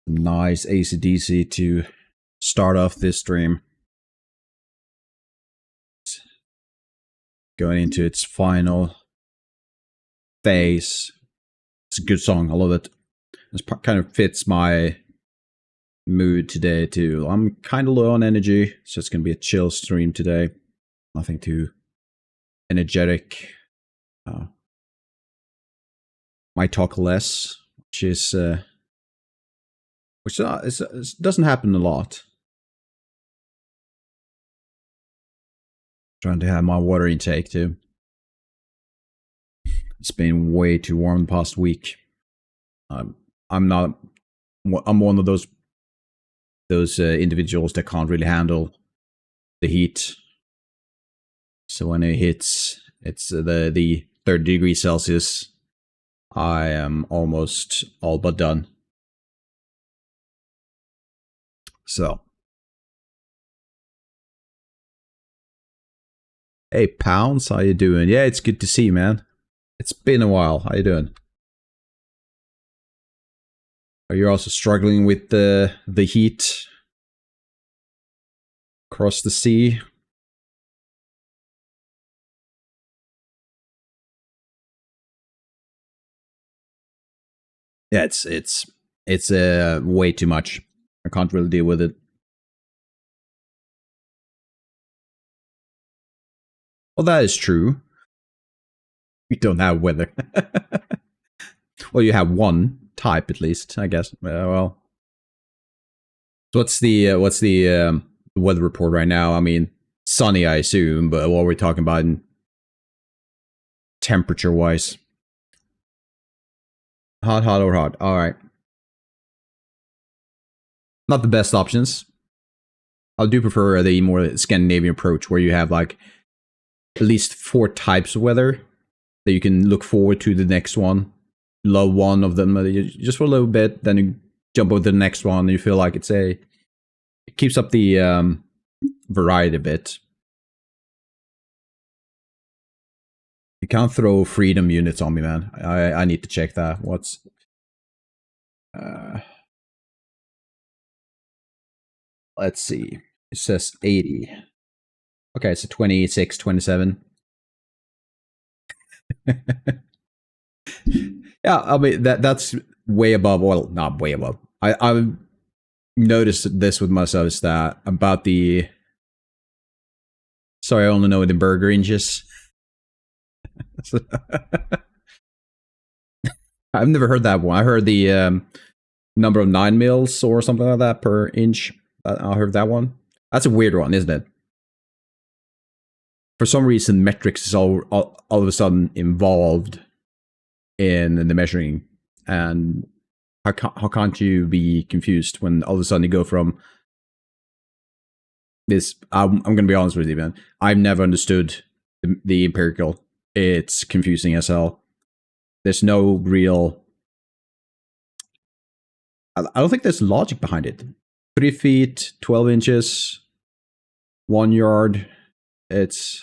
Nice AC/DC to start off this stream. Going into its final phase. It's a good song. I love it. It kind of fits my mood today too. I'm kind of low on energy, so it's going to be a chill stream today. Nothing too energetic. Might talk less, which doesn't happen a lot. Trying to have my water intake too. It's been way too warm the past week. I'm one of those individuals that can't really handle the heat. So when it hits, it's the 30 degrees Celsius, I am almost all but done. So, hey Pounds, how you doing? Yeah, it's good to see you, man. It's been a while. How you doing? Are you also struggling with the heat across the sea? Yeah, it's way too much. I can't really deal with it. Well, that is true. We don't have weather. Well, you have one type at least, I guess. Well, so what's the weather report right now? I mean, sunny, I assume, but what are we talking about in temperature-wise? Hot or hot? All right. Not the best options. I do prefer the more Scandinavian approach, where you have like at least 4 types of weather that you can look forward to the next one. Love one of them just for a little bit, then you jump over to the next one, and you feel like it keeps up the variety a bit. You can't throw freedom units on me, man. I need to check that. What's let's see. It says 80. Okay, so 26, 27. Yeah, I mean that's way above. Well, not way above. I've noticed this with myself, is that about the. Sorry, I only know the burger inches. I've never heard that one. I heard the number of 9 mils or something like that per inch. I heard that one. That's a weird one, isn't it? For some reason, metrics is all of a sudden involved in the measuring, and how can't you be confused when all of a sudden you go from this? I'm going to be honest with you, man. I've never understood the empirical. It's confusing as hell. There's no real. I don't think there's logic behind it. 3 feet, 12 inches, 1 yard. It's.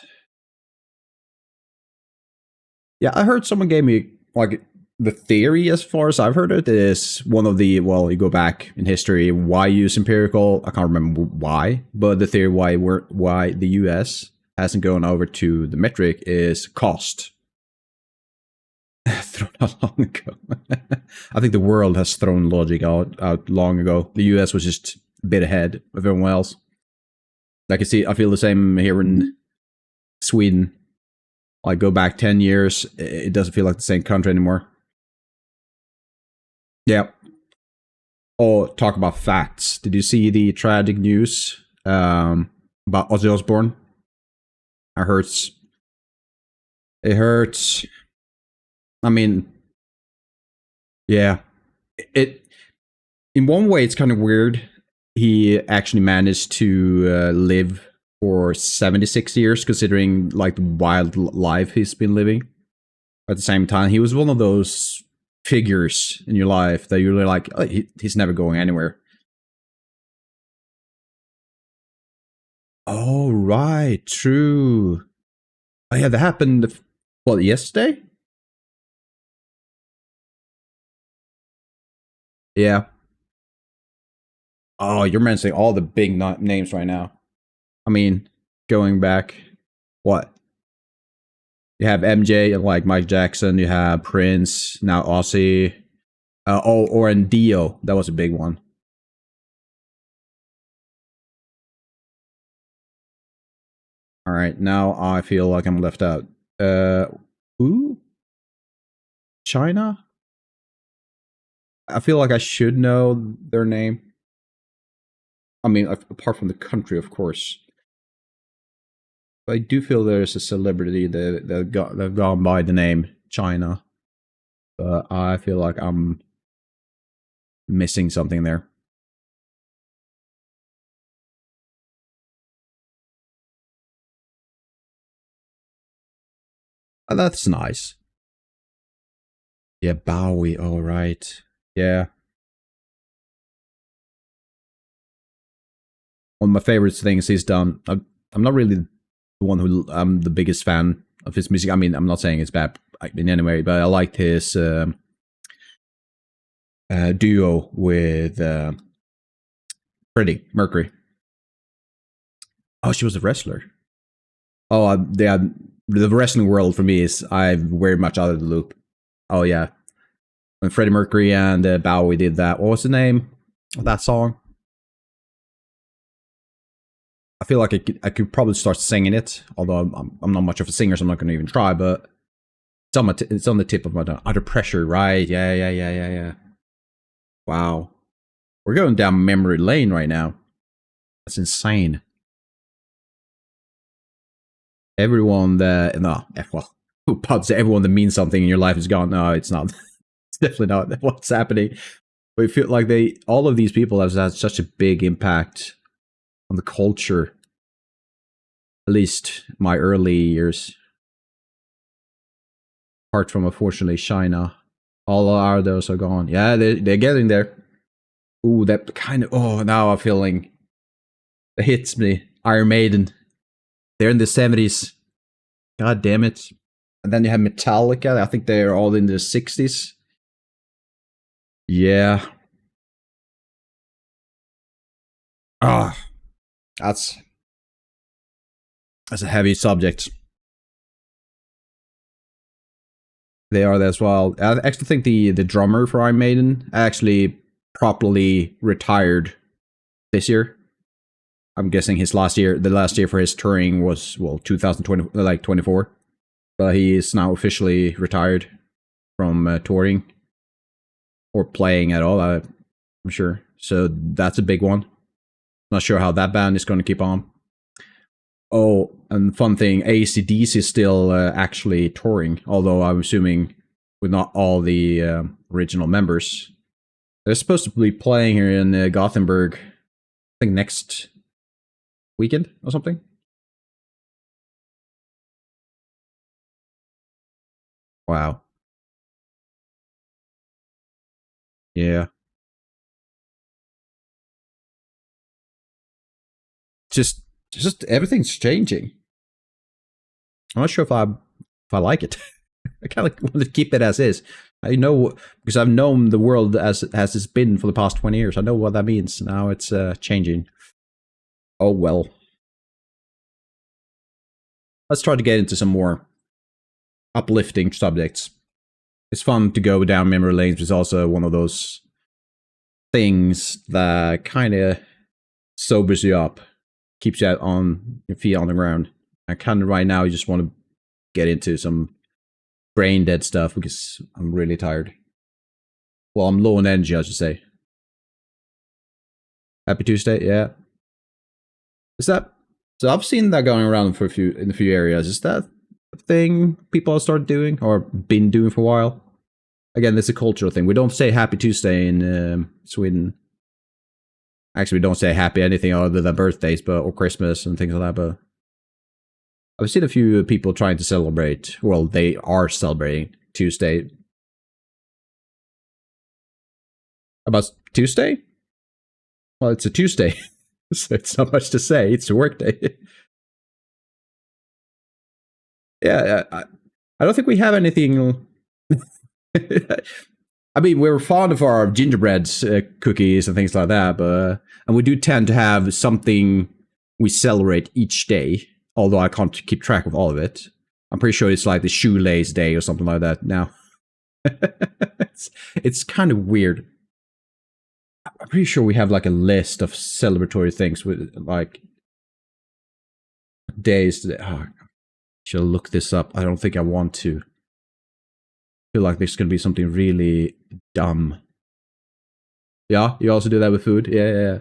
Yeah, I heard someone gave me like the theory, as far as I've heard it, is one of the, well, you go back in history, why use empirical? I can't remember why, but the theory why the US hasn't gone over to the metric is cost. Thrown out long ago. I think the world has thrown logic out long ago. The US was just a bit ahead of everyone else. I feel the same here in Sweden. Like, go back 10 years, it doesn't feel like the same country anymore. Yeah. Oh, talk about facts. Did you see the tragic news about Ozzy Osbourne? It hurts. It hurts. I mean, yeah. In one way, it's kind of weird. He actually managed to live for 76 years, considering like the wild life he's been living. At the same time, he was one of those figures in your life that you're really like, oh, he's never going anywhere. Oh, right. True. Oh, yeah, that happened, what, yesterday? Yeah. Oh, you're mentioning all the big names right now. I mean, going back, what? You have MJ and like Mike Jackson. You have Prince. Now Ozzy. Or in Dio. That was a big one. All right, now I feel like I'm left out. Who? China? I feel like I should know their name. I mean, apart from the country, of course. But I do feel there's a celebrity that gone by the name China. But I feel like I'm missing something there. Oh, that's nice. Yeah, Bowie. All right. Yeah. One of my favorite things he's done. I'm not really the one who I'm the biggest fan of his music. I mean, I'm not saying it's bad in any way, but I liked his duo with Freddie Mercury. Oh, she was a wrestler. Oh, yeah. The wrestling world for me is I'm very much out of the loop. Oh yeah, when Freddie Mercury and Bowie did that. What was the name of that song? I feel like I could probably start singing it, although I'm not much of a singer, so I'm not going to even try. But it's on the tip of my tongue. Under pressure, right? Yeah, yeah, yeah, yeah, yeah. Wow, we're going down memory lane right now. That's insane. Everyone that no, well, who pubs everyone that means something in your life is gone. No, it's not. It's definitely not what's happening. But I feel like all of these people have had such a big impact on the culture. At least my early years. Apart from unfortunately China, all our those are gone. Yeah, they're getting there. Ooh, that kind of. Oh, now I'm feeling. It hits me. Iron Maiden. They're in the 70s. God damn it. And then you have Metallica. I think they're all in the 60s. Yeah. Ah, that's a heavy subject. They are there as well. I actually think the drummer for Iron Maiden actually properly retired this year. I'm guessing the last year for his touring was 2020, like 24. But he is now officially retired from touring or playing at all. I'm sure. So that's a big one. Not sure how that band is going to keep on. Oh, and fun thing, AC/DC is still actually touring, although I'm assuming with not all the original members. They're supposed to be playing here in Gothenburg, I think next weekend or something. Wow. Yeah. Just just everything's changing. I'm not sure if I like it. I kind of want to keep it as is. I know because I've known the world as it's been for the past 20 years. I know what that means. Now it's changing. Oh well. Let's try to get into some more uplifting subjects. It's fun to go down memory lanes. It's also one of those things that kind of sobers you up, keeps you on your feet on the ground. And kind of right now, you just want to get into some brain dead stuff because I'm really tired. Well, I'm low on energy, I should say. Happy Tuesday, yeah. Is that so? I've seen that going around for in a few areas. Is that a thing people have started doing or been doing for a while? Again, it's a cultural thing. We don't say Happy Tuesday in Sweden. Actually, we don't say happy anything other than birthdays, or Christmas and things like that. But I've seen a few people trying to celebrate. Well, they are celebrating Tuesday. About Tuesday? Well, it's a Tuesday, so it's not much to say. It's a work day. Yeah, I don't think we have anything. I mean, we're fond of our gingerbread cookies and things like that, but and we do tend to have something we celebrate each day. Although I can't keep track of all of it. I'm pretty sure it's like the shoelace day or something like that now. it's kind of weird. I'm pretty sure we have like a list of celebratory things with like days. Oh, should look this up. I don't think I want to. I feel like there's gonna be something really dumb. Yeah, you also do that with food. Yeah.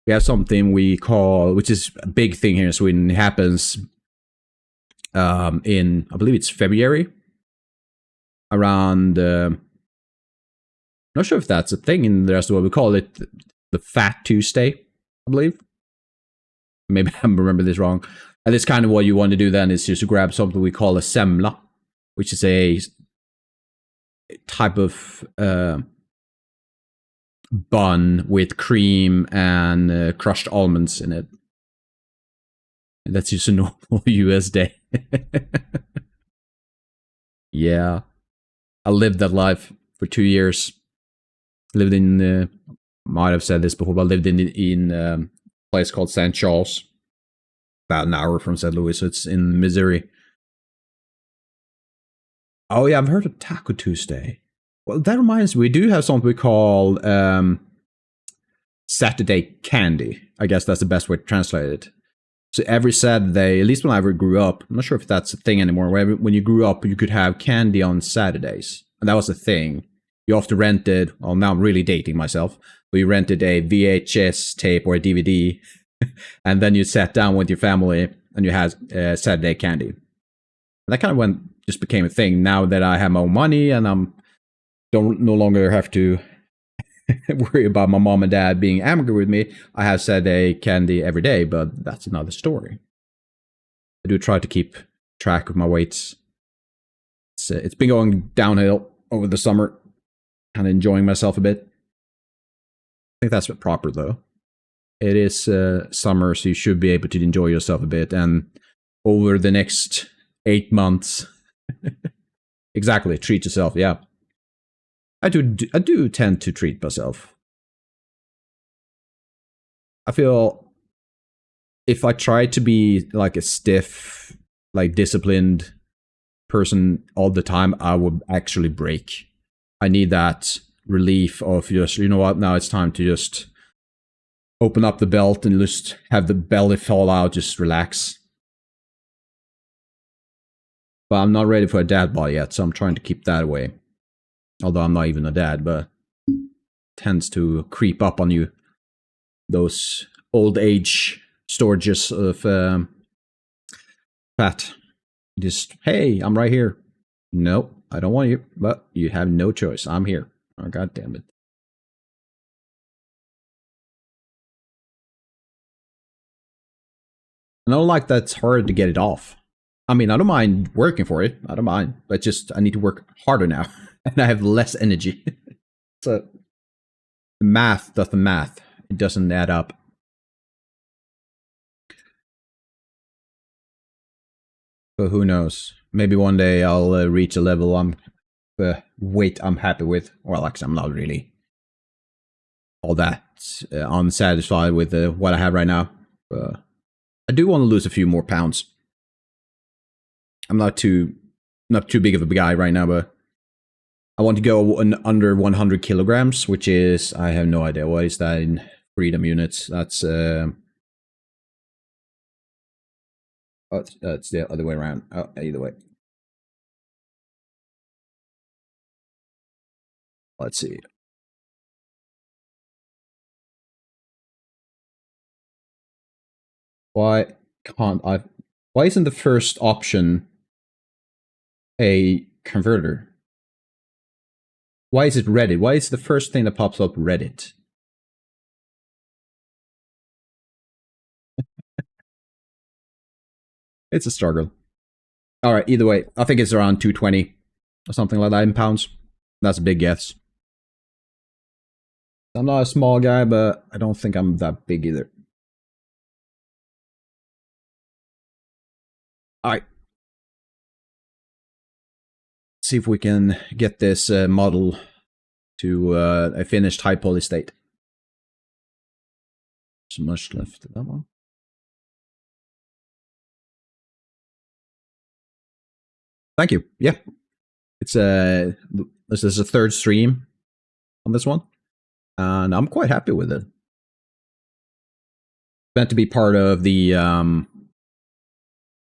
We have something we call, which is a big thing here in Sweden. It happens in, I believe it's February, around. Not sure if that's a thing in the rest of the world. We call it the Fat Tuesday, I believe. Maybe I remember this wrong. And it's kind of what you want to do then is just to grab something we call a semla, which is a type of bun with cream and crushed almonds in it. And that's just a normal US day. Yeah. I lived that life for 2 years. Lived in, might have said this before, but I lived in a place called St. Charles. About an hour from St. Louis, so it's in Missouri. Oh yeah, I've heard of Taco Tuesday. Well, that reminds me, we do have something we call Saturday candy. I guess that's the best way to translate it. So every Saturday, at least when I ever grew up, I'm not sure if that's a thing anymore. When you grew up, you could have candy on Saturdays, and that was a thing. You often rented. Well, now I'm really dating myself, but you rented a VHS tape or a DVD. And then you sat down with your family and you had Saturday candy. And that kind of just became a thing. Now that I have my own money and don't no longer have to worry about my mom and dad being angry with me, I have Saturday candy every day, but that's another story. I do try to keep track of my weights. It's been going downhill over the summer, kind of enjoying myself a bit. I think that's proper though. It is summer, so you should be able to enjoy yourself a bit. And over the next 8 months, exactly, treat yourself. Yeah, I do tend to treat myself. I feel if I try to be like a stiff, like disciplined person all the time, I would actually break. I need that relief of just, you know what, now it's time to just open up the belt and just have the belly fall out, just relax. But I'm not ready for a dad bod yet, so I'm trying to keep that away. Although I'm not even a dad, but it tends to creep up on you. Those old age storages of fat. Just, hey, I'm right here. Nope, I don't want you, but you have no choice. I'm here. Oh, God damn it. And I don't like that it's hard to get it off. I mean, I don't mind working for it. I don't mind. But just, I need to work harder now. And I have less energy. So, the math does the math. It doesn't add up. But who knows? Maybe one day I'll reach a level weight I'm happy with. Well, actually, I'm not really all that unsatisfied with what I have right now. I do want to lose a few more pounds. I'm not too big of a guy right now, but I want to go under 100 kilograms, which is, I have no idea what is that in freedom units. That's it's the other way around. Oh, either way. Let's see. Why can't I? Why isn't the first option a converter? Why is it Reddit? Why is the first thing that pops up Reddit? It's a struggle. All right, either way, I think it's around 220 or something like that in pounds. That's a big guess. I'm not a small guy, but I don't think I'm that big either. All right. see if we can get this model to a finished Highpoly state. So much left of that one. Thank you. Yeah, it's this is a third stream on this one, and I'm quite happy with it. Meant to be part of the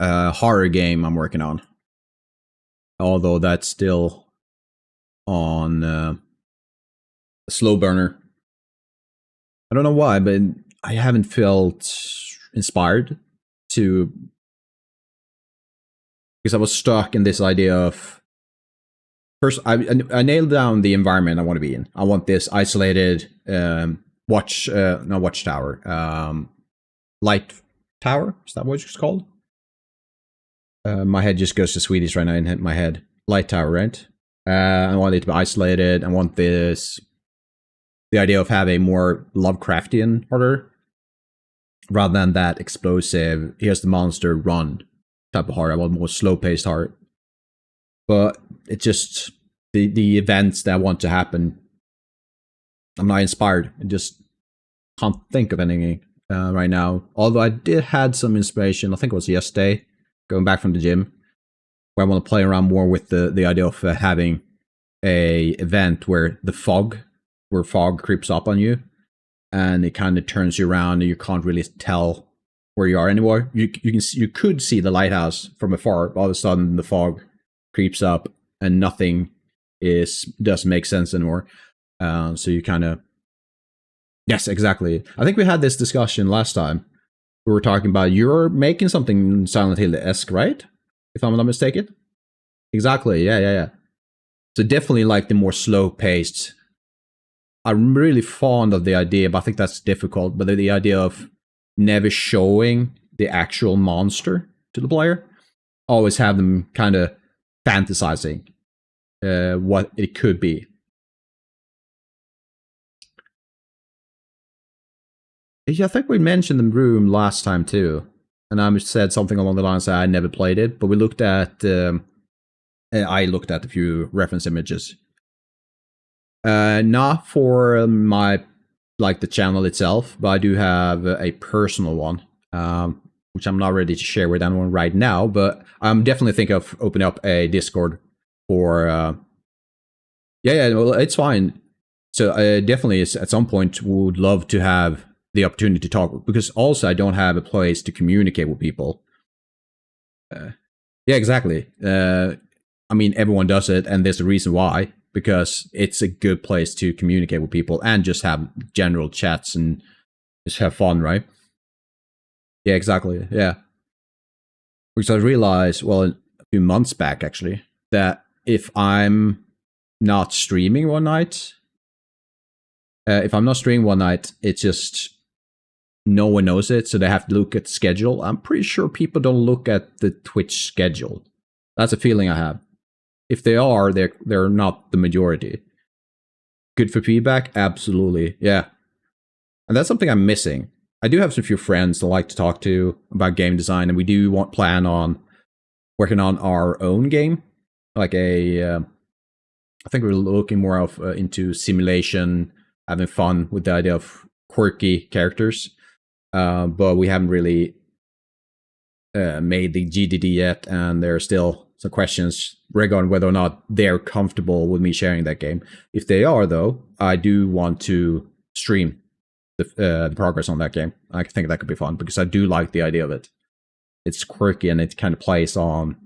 horror game I'm working on, although that's still on a slow burner. I don't know why, but I haven't felt inspired to, because I was stuck in this idea of, first I nailed down the environment I want to be in. I want this isolated watchtower, light tower. Is that what it's called? My head just goes to Swedish right now in my head. Light tower, right? I want it to be isolated. I want this, the idea of having more Lovecraftian horror rather than that explosive, here's the monster, run type of horror. I want more slow-paced horror. But it's just the events that I want to happen, I'm not inspired. I just can't think of anything right now. Although I did had some inspiration, I think it was yesterday, going back from the gym, where I want to play around more with the idea of having a event where fog creeps up on you, and it kind of turns you around, and you can't really tell where you are anymore. You could see the lighthouse from afar, but all of a sudden the fog creeps up, and nothing doesn't make sense anymore. So you kind of, yes, exactly. I think we had this discussion last time. We were talking about, you're making something Silent Hill-esque, right? If I'm not mistaken. Exactly. Yeah. So definitely like the more slow-paced. I'm really fond of the idea, but I think that's difficult. But the idea of never showing the actual monster to the player, always have them kind of fantasizing what it could be. Yeah, I think we mentioned the room last time too, and I said something along the lines that I never played it, but we looked at, I looked at a few reference images. Not for my, like the channel itself, but I do have a personal one, which I'm not ready to share with anyone right now, but I'm definitely thinking of opening up a Discord for, yeah, well, it's fine. So definitely at some point would love to have the opportunity to talk, because also I don't have a place to communicate with people. Yeah, exactly. I mean, everyone does it, and there's a reason why, because it's a good place to communicate with people and just have general chats and just have fun, right? Yeah, exactly. Yeah. Because I realized, well, a few months back actually, that if I'm not streaming one night, it's just no one knows it, so they have to look at the schedule. I'm pretty sure people don't look at the Twitch schedule. That's a feeling I have. If they are, they're not the majority. Good for feedback? Absolutely, yeah. And that's something I'm missing. I do have some few friends to like to talk to about game design, and we do plan on working on our own game, like I think we're looking more of into simulation, having fun with the idea of quirky characters. But we haven't really made the GDD yet, and there are still some questions regarding whether or not they're comfortable with me sharing that game. If they are, though, I do want to stream the progress on that game. I think that could be fun, because I do like the idea of it. It's quirky, and it kind of plays on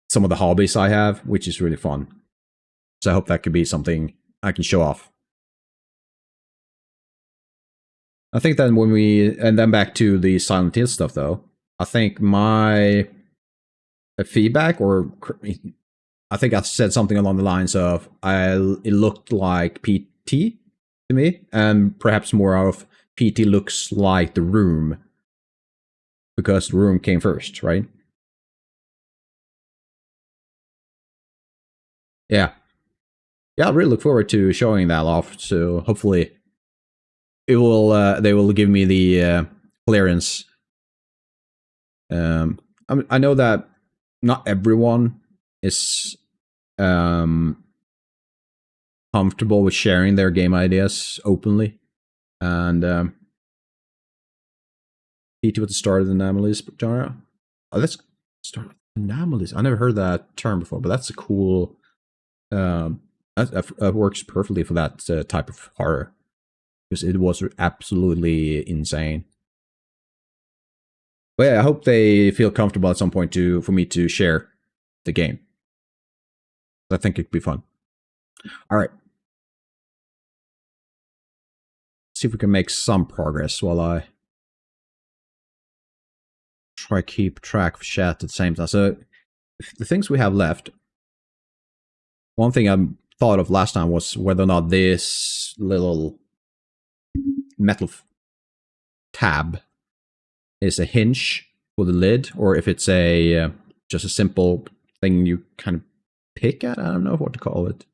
some of the hobbies I have, which is really fun. So I hope that could be something I can show off. I think then and then back to the Silent Hill stuff, though, I think my feedback, or I think I said something along the lines of, it looked like PT to me, and perhaps more of PT looks like the room, because the room came first, right? Yeah. Yeah, I really look forward to showing that off, so hopefully it will, they will give me the clearance. I know that not everyone is comfortable with sharing their game ideas openly. And PT with the start of the anomalies genre. Oh, that's start anomalies. I never heard that term before, but that's a cool. That works perfectly for that type of horror because it was absolutely insane. But yeah, I hope they feel comfortable at some point for me to share the game. I think it'd be fun. All right. See if we can make some progress while I try to keep track of chat at the same time. So the things we have left, one thing I thought of last time was whether or not this little metal tab is a hinge for the lid, or if it's a just a simple thing you kind of pick at. I don't know what to call it.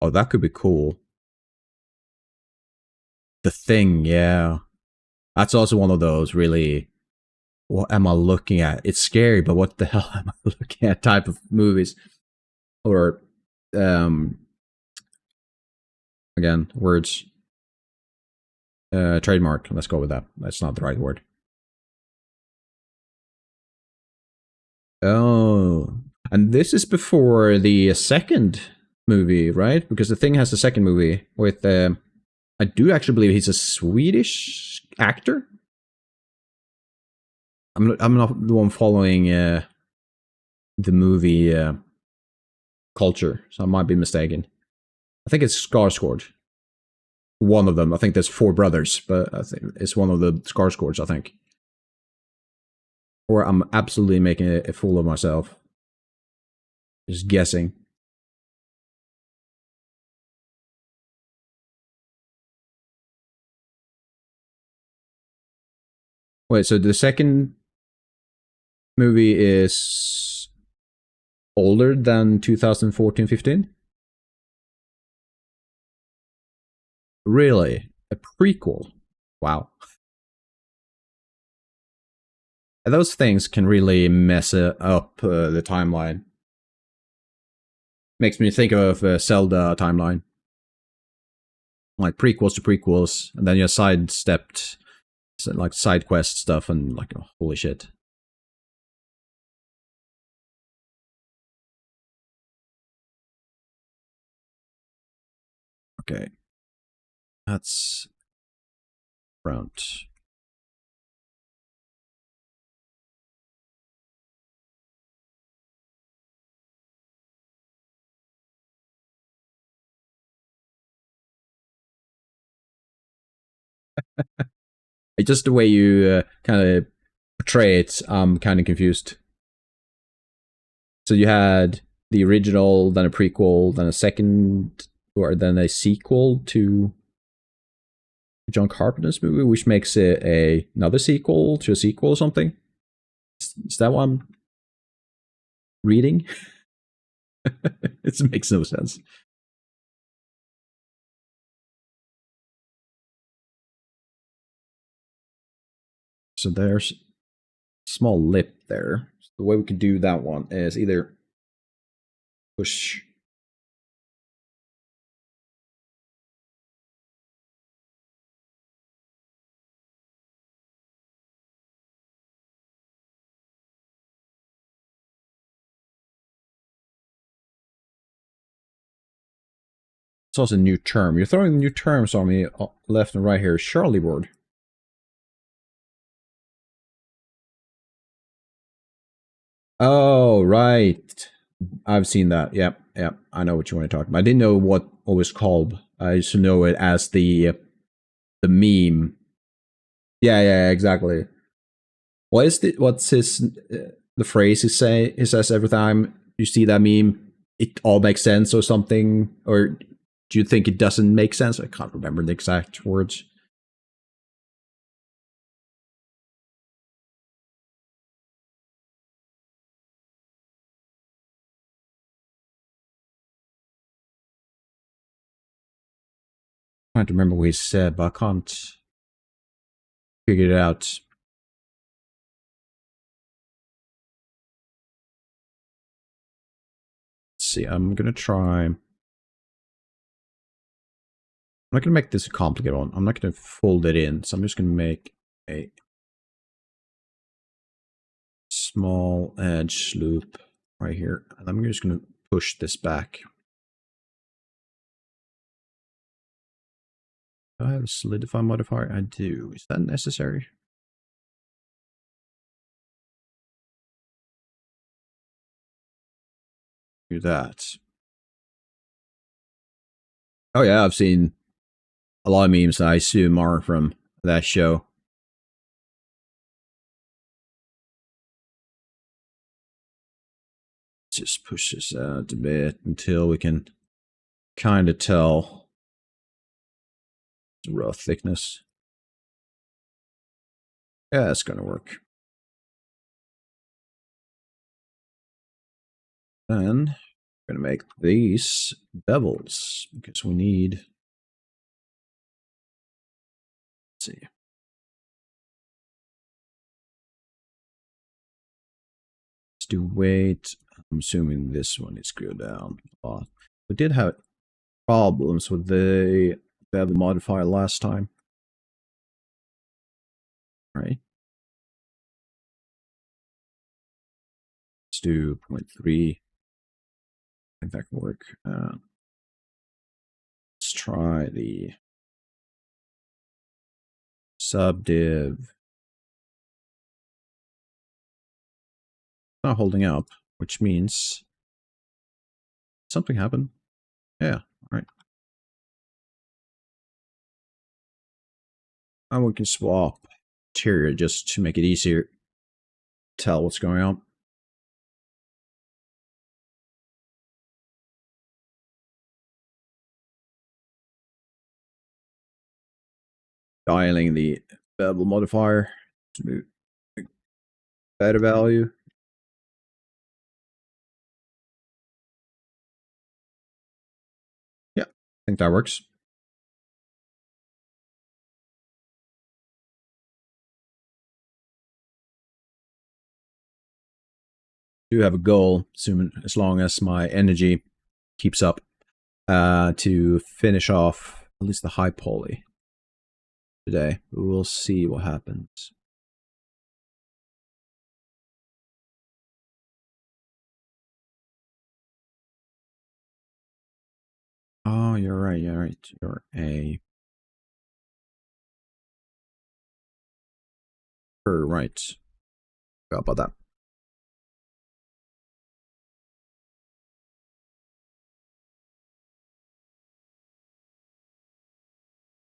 Oh, that could be cool. The Thing, yeah. That's also one of those really, what am I looking at? It's scary, but what the hell am I looking at type of movies? Or, again, words. Trademark. Let's go with that. That's not the right word. Oh. And this is before the second movie, right? Because The Thing has the second movie with, I do actually believe he's a Swedish actor. I'm not the one following the movie culture, so I might be mistaken. I think it's Skarsgård. One of them. I think there's 4 brothers, but I think it's one of the Skarsgårds, I think. Or I'm absolutely making a fool of myself. Just guessing. Wait, so the second movie is older than 2014-15? Really? A prequel? Wow. And those things can really mess up the timeline. Makes me think of Zelda timeline. Like prequels to prequels, and then you sidestepped like side quest stuff, and like, oh, holy shit. Okay. That's front. Just the way you kind of portray it, I'm kind of confused. So you had the original, then a prequel, then a second, or then a sequel to John Carpenter's movie, which makes it another sequel to a sequel or something. Is that what I'm reading? It makes no sense. So there's a small lip there. So the way we could do that one is either push it's also a new term. You're throwing new terms on me left and right here. Charlie board. Oh, right. I've seen that. Yep, yep. I know what you want to talk about. I didn't know what it was called. I used to know it as the meme. Yeah, yeah, exactly. What is what's his the phrase he says every time you see that meme? It all makes sense or something, or do you think it doesn't make sense? I can't remember the exact words. trying to remember what he said, but I can't figure it out. Let's see, I'm gonna try. I'm not gonna make this a complicated one. I'm not gonna fold it in, so I'm just gonna make a small edge loop right here, and I'm just gonna push this back. Do I have a solidify modifier? I do. Is that necessary? Do that. Oh yeah, I've seen a lot of memes that I assume are from that show. Just push this out a bit until we can kind of tell the rough thickness. Yeah, that's gonna work. Then we're gonna make these bevels because we need. Let's see. Let's do weight. I'm assuming this one is screwed down a lot. We did have problems with the bevel modifier last time. Right. Let's do 0.3. I think that can work. Let's try the subdiv. Not holding up, which means something happened. Yeah, all right. And we can swap interior just to make it easier to tell what's going on. Dialing the bevel modifier to better value. Yeah, I think that works. Do have a goal, assuming as long as my energy keeps up, to finish off at least the Highpoly today. We'll see what happens. Oh, you're right. You're right. You're a right. Forgot about that.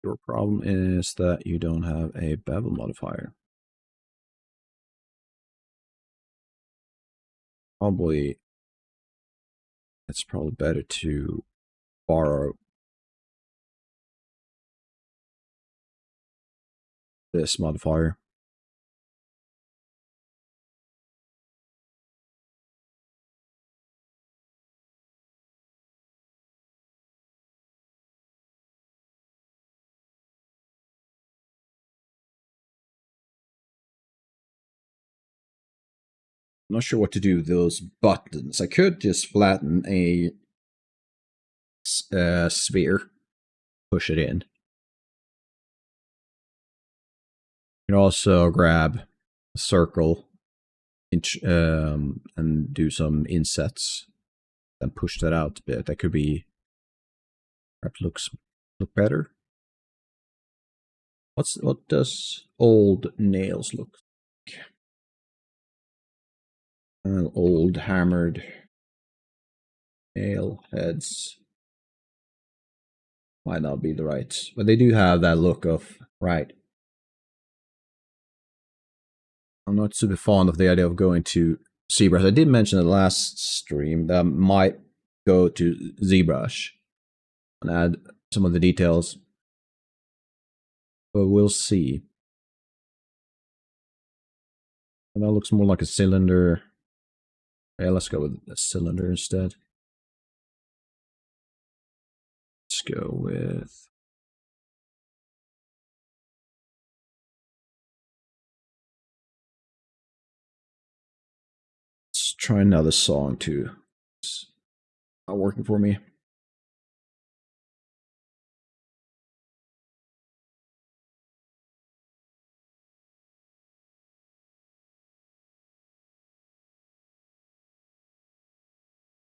Your problem is that you don't have a bevel modifier. Probably, it's probably better to borrow this modifier. I'm not sure what to do with those buttons. I could just flatten a sphere, push it in. You can also grab a circle and do some insets, then push that out a bit. That could be perhaps look better. What does old nails look like? Old hammered nail heads might not be the right, but they do have that look of right. I'm not super fond of the idea of going to ZBrush. I did mention in the last stream that I might go to ZBrush and add some of the details, but we'll see. And that looks more like a cylinder. Yeah, let's go with a cylinder instead. Let's go with try another song too. It's not working for me.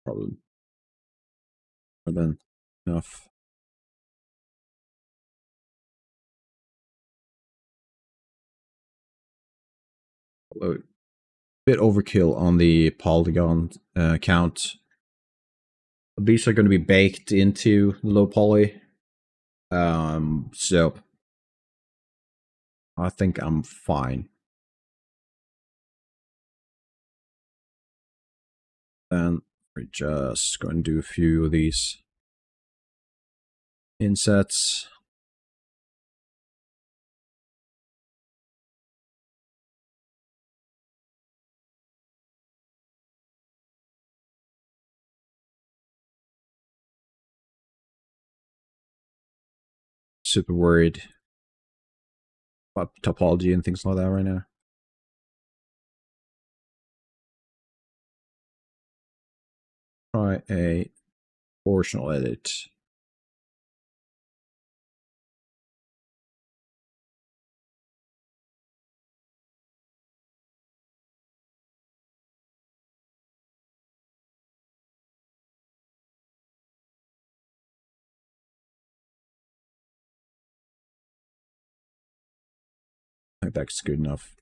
Probably more than enough. A bit overkill on the polygon count. These are going to be baked into low poly. So I think I'm fine. And we're just going to do a few of these insets. Super worried about topology and things like that right now. Try a proportional edit. I think that's good enough.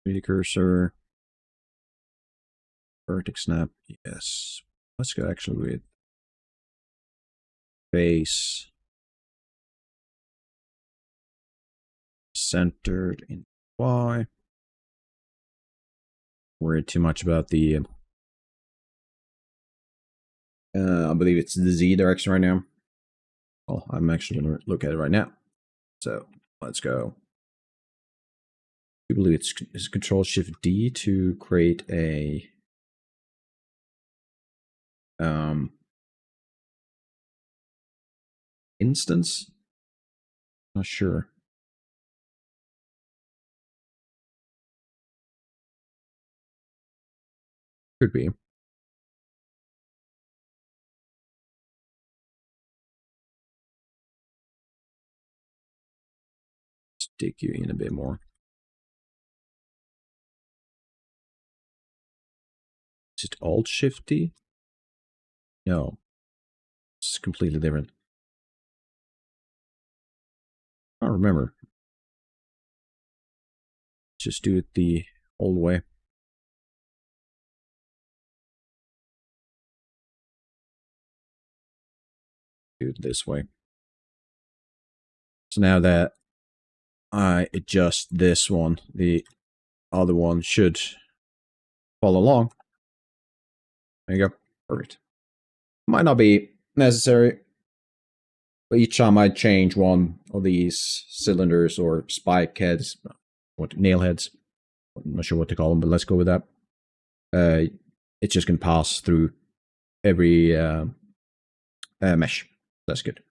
Media cursor. Vertex snap. Yes. Let's go actually with base. Centered in Y. Worried too much about the I believe it's the Z direction right now. Well, I'm actually going to look at it right now. So let's go. I believe it's Control Shift D to create a instance. Not sure. Could be. Stick you in a bit more. Is it Alt Shift D? No. It's completely different. I don't remember. Just do it the old way. Do it this way. So now that I adjust this one, the other one should follow along. There you go. Perfect. Might not be necessary, but each time I change one of these cylinders or spike heads, what nail heads, I'm not sure what to call them, but let's go with that. It's just going to pass through every mesh. That's good.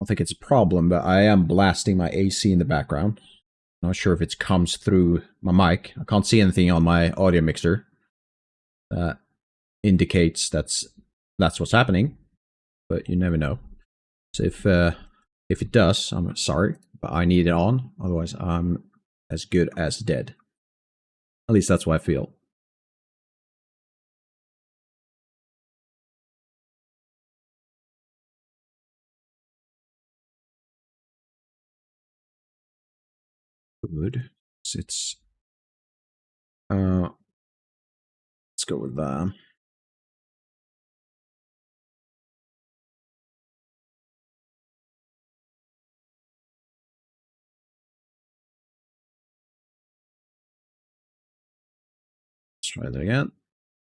I don't think it's a problem, but I am blasting my AC in the background. Not sure if it comes through my mic. I can't see anything on my audio mixer that indicates that's what's happening, but you never know. So if it does, I'm sorry, but I need it on. Otherwise, I'm as good as dead. At least that's what I feel. Good. It's let's go with that. try that again.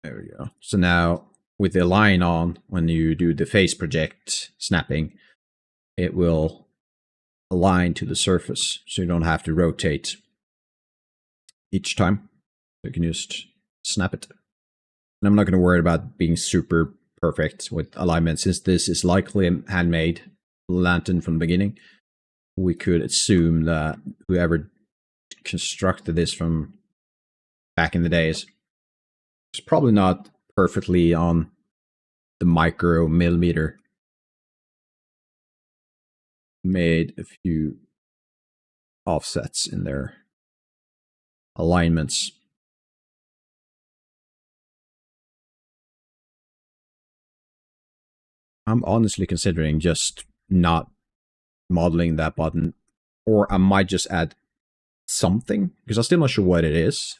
There we go. So now with the line on, when you do the face project snapping, it will align to the surface, so you don't have to rotate each time. You can just snap it. And I'm not going to worry about being super perfect with alignment, since this is likely a handmade lantern from the beginning. We could assume that whoever constructed this from back in the days is probably not perfectly on the micro millimeter. Made a few offsets in their alignments. I'm honestly considering just not modeling that button, or I might just add something, because I'm still not sure what it is.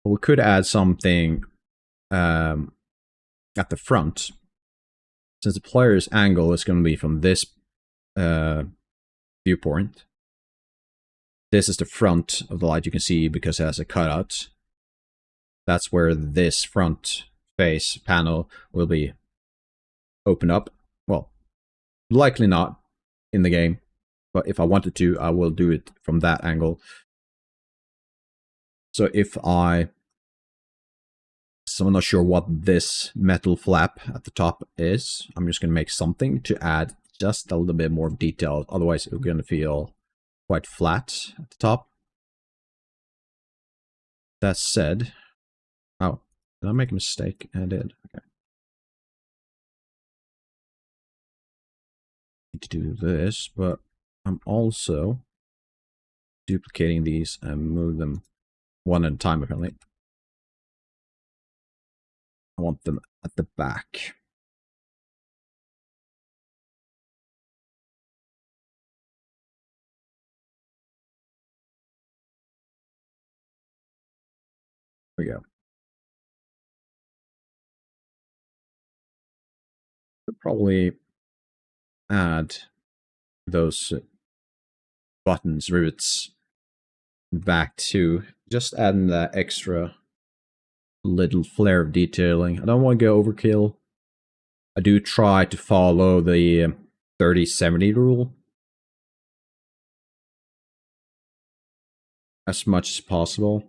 But we could add something at the front, since the player's angle is going to be from this viewpoint. This is the front of the light, you can see, because it has a cutout. That's where this front face panel will be opened up. Well, likely not in the game, but if I wanted to, I will do it from that angle. So I'm not sure what this metal flap at the top is. I'm just going to make something to add just a little bit more detail. Otherwise, it's going to feel quite flat at the top. That said, oh, did I make a mistake? I did. Okay. Need to do this, but I'm also duplicating these and move them one at a time, apparently. I want them at the back. There we go. Could probably add those buttons, rivets back to just adding that extra little flare of detailing. I don't want to go overkill. I do try to follow the 30-70 rule as much as possible.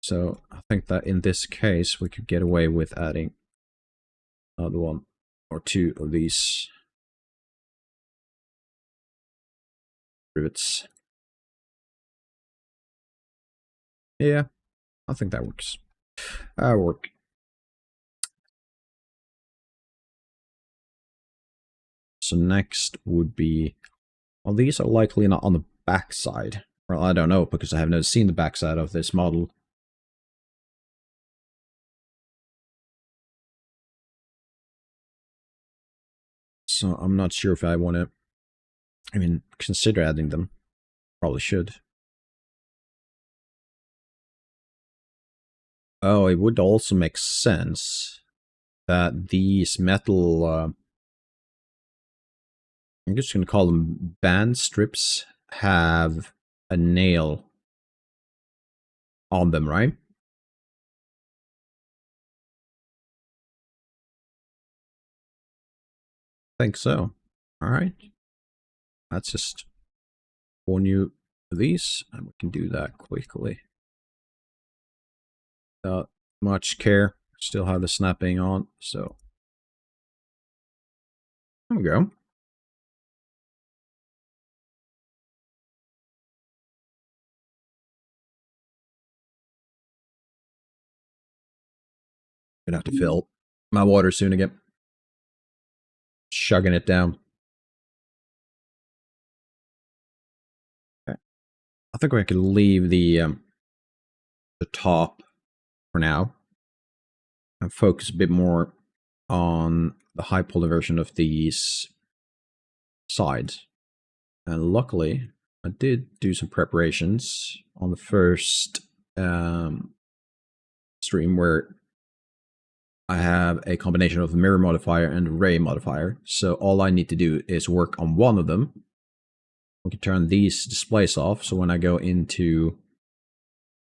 So I think that in this case we could get away with adding another one or two of these rivets. Yeah, I think that works. That'll work. So next would be, well, these are likely not on the back side. Well, I don't know, because I have never seen the back side of this model. So I'm not sure if I want to, consider adding them. Probably should. Oh, it would also make sense that these metal, I'm just going to call them band strips, have a nail on them, right? I think so. All right. Let's just warn you of these, and we can do that quickly. Without much care. Still have the snapping on, so there we go. Gonna have to fill my water soon again. Chugging it down. Okay. I think I can leave the top for now and focus a bit more on the Highpoly version of these sides. And luckily, I did do some preparations on the first stream where I have a combination of mirror modifier and ray modifier. So all I need to do is work on one of them We can turn these displays off, so when I go into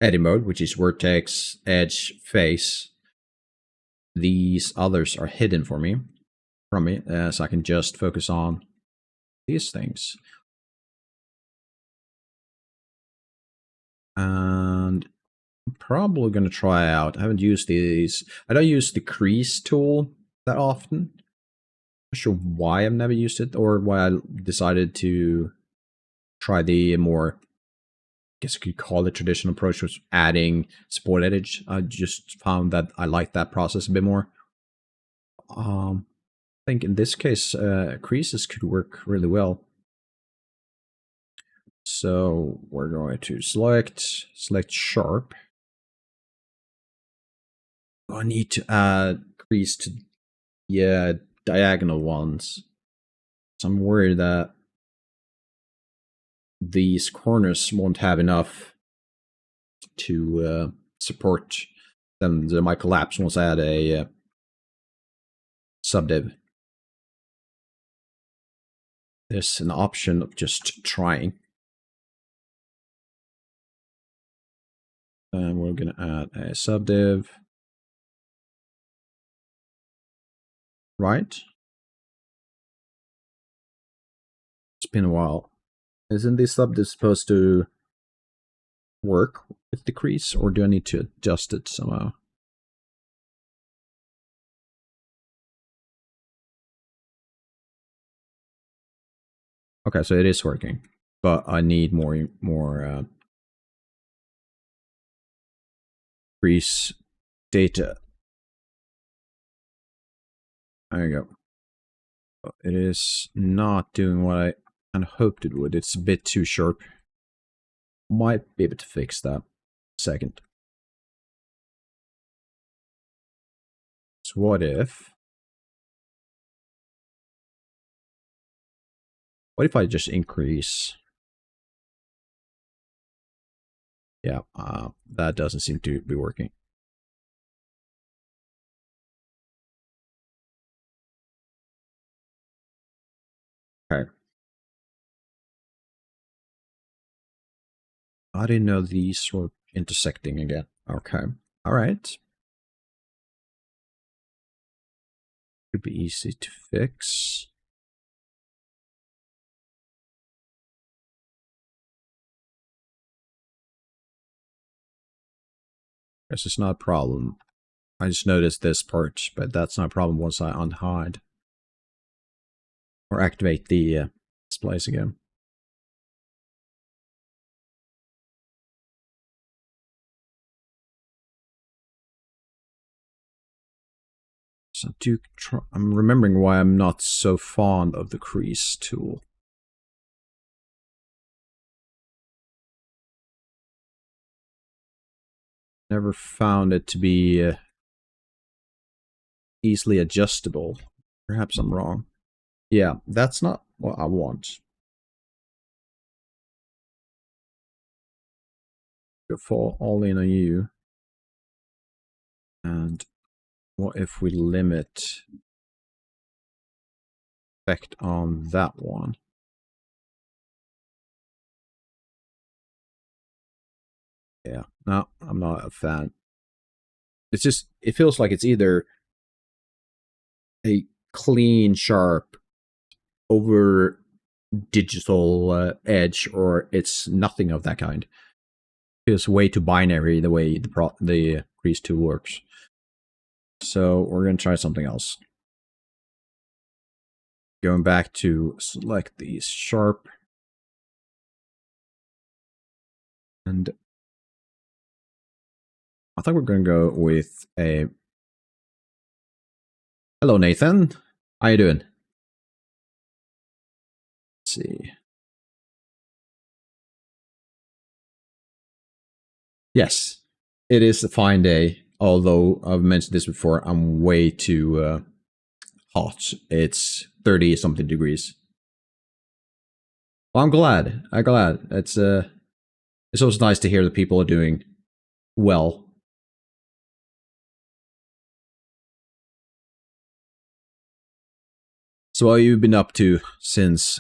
edit mode, which is vertex, edge, face, these others are hidden from me, so I can just focus on these things. And I'm probably going to try out, I haven't used these, I don't use the crease tool that often. Not sure why I've never used it, or why I decided to try the more, I guess you could call it, traditional approach, was adding support edge. I just found that I like that process a bit more. I think in this case, creases could work really well. So we're going to select sharp. I need to add crease to, yeah, diagonal ones. So I'm worried that these corners won't have enough to support them. They might collapse once I add a subdiv. There's an option of just trying. And we're going to add a subdiv. Right? It's been a while. Isn't this subdiv supposed to work with the crease, or do I need to adjust it somehow? Okay, so it is working, but I need more crease data. There you go. It is not doing what I kind of hoped it would. It's a bit too sharp. Might be able to fix that. Second. So what if I just increase? Yeah, that doesn't seem to be working. Okay. I didn't know these were intersecting again. Okay. All right. Could be easy to fix. This is not a problem. I just noticed this part, but that's not a problem once I unhide or activate the displays again. So I'm remembering why I'm not so fond of the crease tool. Never found it to be easily adjustable. Perhaps I'm wrong. Yeah, that's not what I want. Go fall all in on you. And what if we limit effect on that one? Yeah, no, I'm not a fan. It's just, it feels like it's either a clean, sharp, over digital edge, or it's nothing of that kind. It feels way too binary the way the crease tool works. So we're going to try something else. Going back to select these sharp. And I think we're going to go with a... Hello, Nathan. How you doing? Let's see. Yes, it is a fine day. Although I've mentioned this before, I'm way too hot. It's 30-something degrees. Well, I'm glad. It's always nice to hear that people are doing well. So what have you been up to since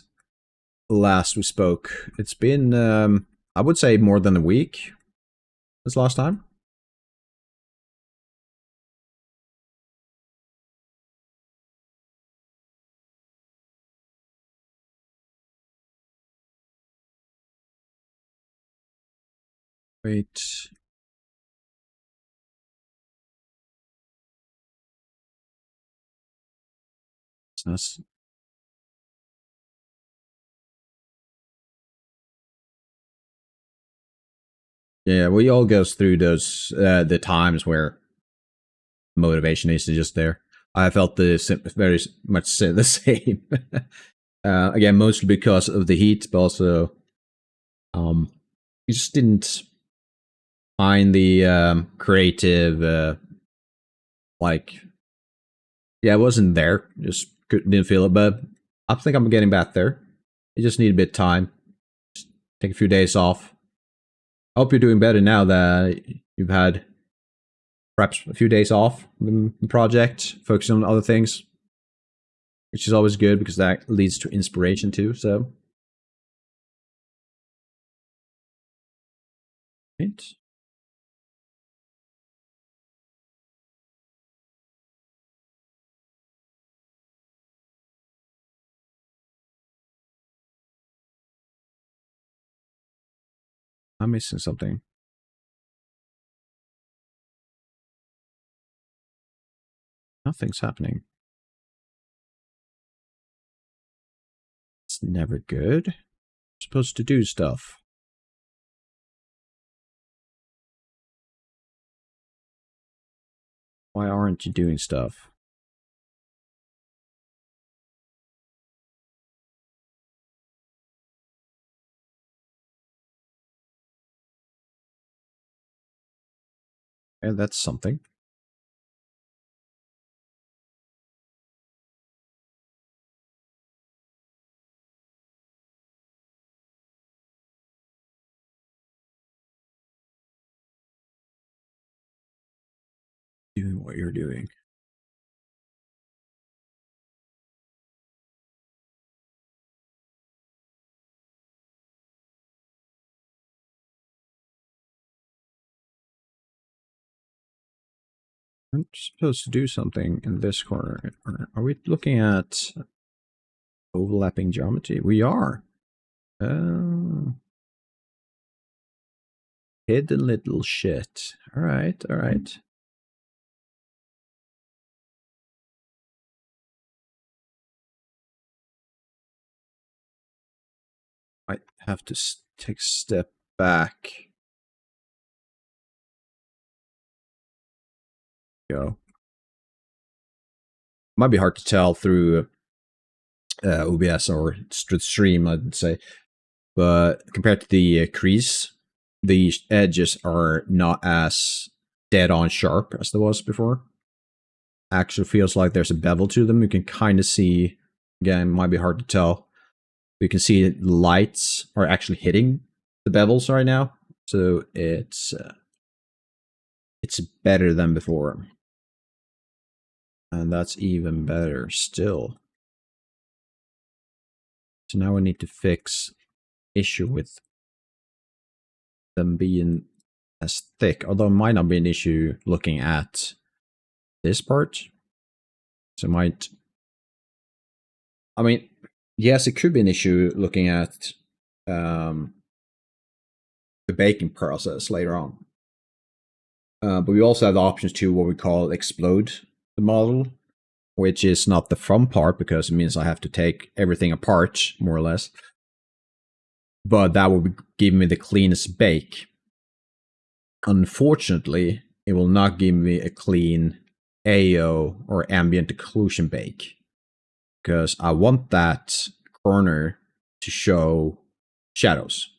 last we spoke. It's been, I would say, more than a week this last time. Wait. That's, yeah, we all goes through those the times where motivation is just there. I felt very much the same. Again, mostly because of the heat, but also you just didn't find the creative like, yeah, it wasn't there. Just didn't feel it, but I think I'm getting back there. You just need a bit of time. Just take a few days off. I hope you're doing better now that you've had perhaps a few days off from the project, focusing on other things, which is always good because that leads to inspiration too. So, right. I'm missing something. Nothing's happening. It's never good. I'm supposed to do stuff. Why aren't you doing stuff? Yeah, that's something. Doing what you're doing. I'm supposed to do something in this corner. Are we looking at overlapping geometry? We are. Hidden little shit. All right, all right. I have to take a step back. Go. Might be hard to tell through OBS or stream, I'd say. But compared to the crease, the edges are not as dead on sharp as there was before. Actually feels like there's a bevel to them. You can kind of see, again, it might be hard to tell. You can see the lights are actually hitting the bevels right now. So it's better than before. And that's even better still. So now we need to fix issue with them being as thick, although it might not be an issue looking at this part. So it might, I mean, yes, it could be an issue looking at the baking process later on. But we also have the options to what we call explode the model, which is not the fun part because it means I have to take everything apart, more or less. But that will give me the cleanest bake. Unfortunately, it will not give me a clean AO or ambient occlusion bake because I want that corner to show shadows.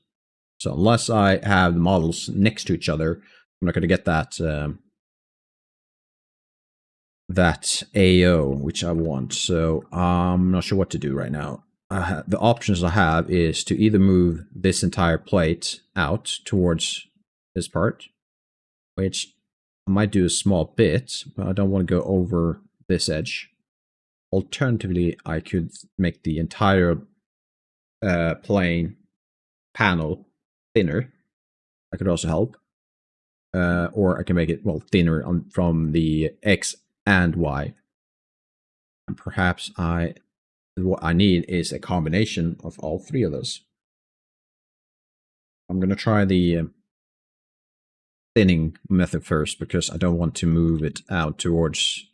So unless I have the models next to each other, I'm not going to get that that AO which I want. So I'm not sure what to do right now. The options I have is to either move this entire plate out towards this part, which I might do a small bit, but I don't want to go over this edge. Alternatively, I could make the entire plane panel thinner. That could also help. Or I can make it, well, thinner from the X and Y. And perhaps what I need is a combination of all three of those. I'm going to try the thinning method first, because I don't want to move it out towards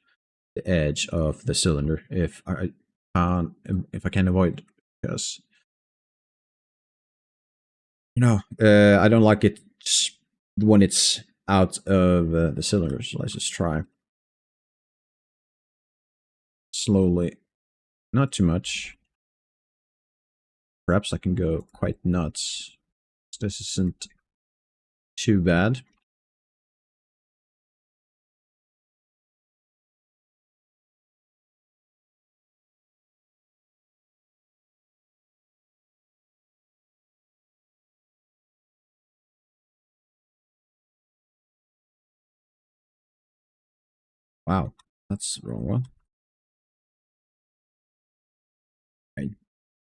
the edge of the cylinder if I can avoid it, because I don't like it when it's out of the cylinder. So let's just try slowly, not too much. Perhaps I can go quite nuts. This isn't too bad. Wow, that's the wrong one. Okay,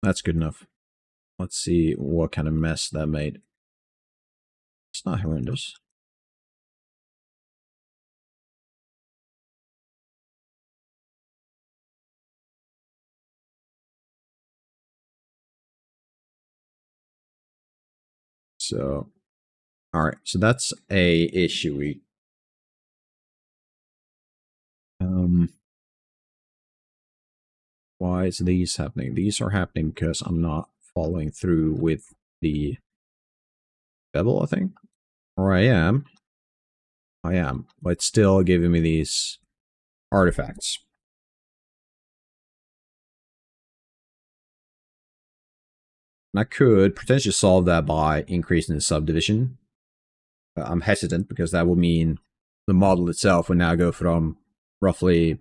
that's good enough. Let's see what kind of mess that made. It's not horrendous. So, all right. So that's a issue. Why is these happening? These are happening because I'm not following through with the bevel, I think. Or I am, but it's still giving me these artifacts. And I could potentially solve that by increasing the subdivision. I'm hesitant because that will mean the model itself will now go from roughly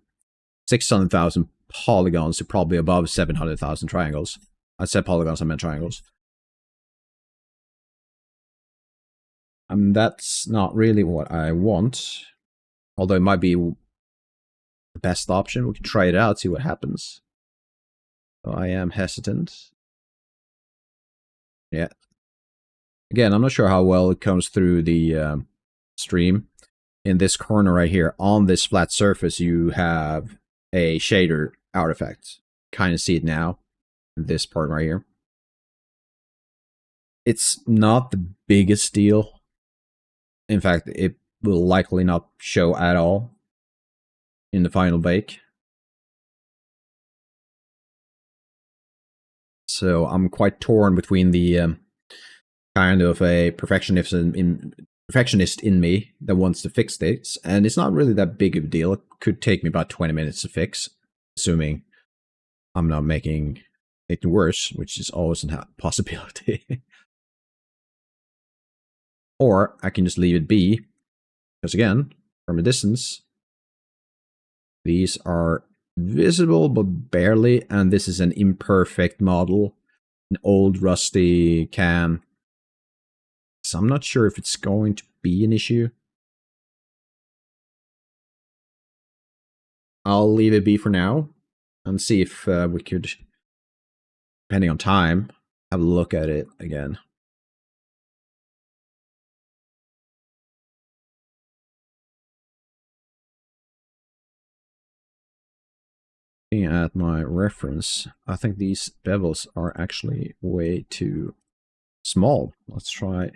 600,000 polygons to probably above 700,000 triangles. I said polygons, I meant triangles. That's not really what I want. Although it might be the best option. We can try it out, see what happens. So I am hesitant. Yeah. Again, I'm not sure how well it comes through the stream. In this corner right here, on this flat surface, you have a shader artifact. Kind of see it now. This part right here. It's not the biggest deal. In fact, it will likely not show at all in the final bake. So I'm quite torn between the kind of a perfectionist in me that wants to fix this, and it's not really that big of a deal. It could take me about 20 minutes to fix, assuming I'm not making it worse, which is always a possibility. Or I can just leave it be, because again, from a distance, these are visible but barely, and this is an imperfect model, an old rusty cam. So I'm not sure if it's going to be an issue. I'll leave it be for now and see if we could, depending on time, have a look at it again. Looking at my reference, I think these bevels are actually way too small. Let's try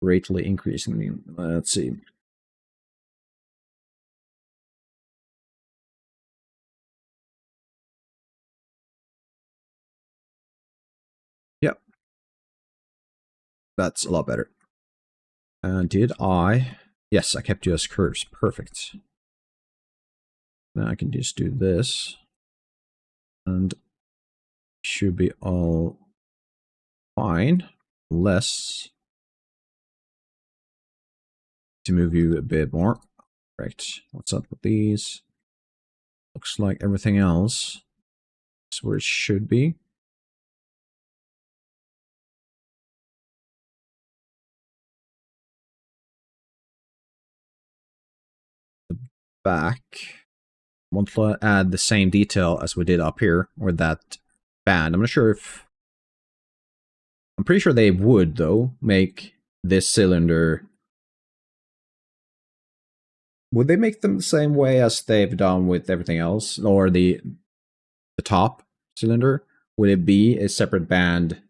greatly increasing them. Let's see. Yep. That's a lot better. And did I? Yes, I kept you as curves. Perfect. Now I can just do this. And should be all fine. Less to move you a bit more. Right. What's up with these? Looks like everything else is where it should be. The back. Want to add the same detail as we did up here, where that band. I'm not sure if... I'm pretty sure they would, though, make this cylinder... Would they make them the same way as they've done with everything else? Or the top cylinder? Would it be a separate band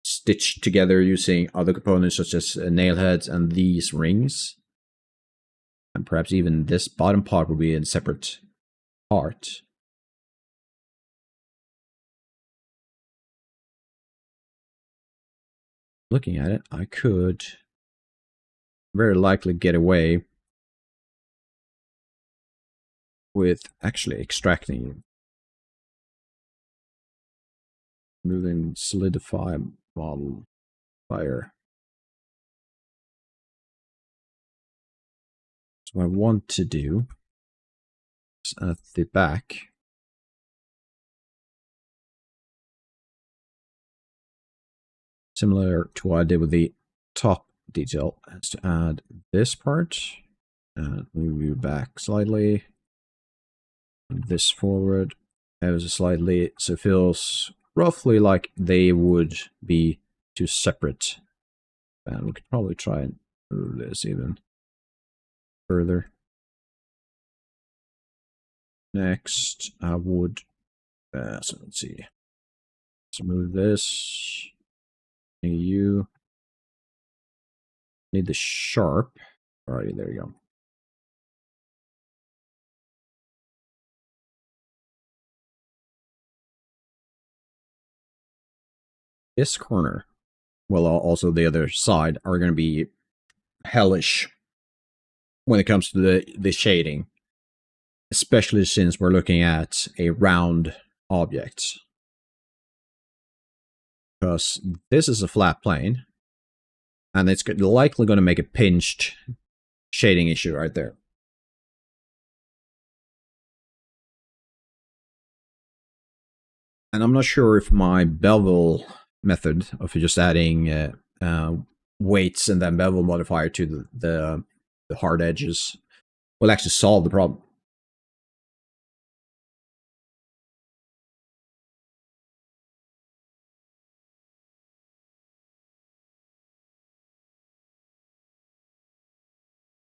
stitched together using other components such as nail heads and these rings? And perhaps even this bottom part would be a separate part. Looking at it, I could very likely get away with actually extracting, moving solidify modifier. So what I want to do is at the back, similar to what I did with the top detail, is to add this part and move you back slightly, and this forward ever so slightly, so it feels roughly like they would be two separate. And we could probably try and move this even further. Next, I would, so let's see. So move this. You need the sharp. Alrighty, there you go. This corner, well, also the other side, are going to be hellish when it comes to the shading, especially since we're looking at a round object. Because this is a flat plane, and it's likely going to make a pinched shading issue right there. And I'm not sure if my bevel method of just adding weights and then bevel modifier to the hard edges will actually solve the problem.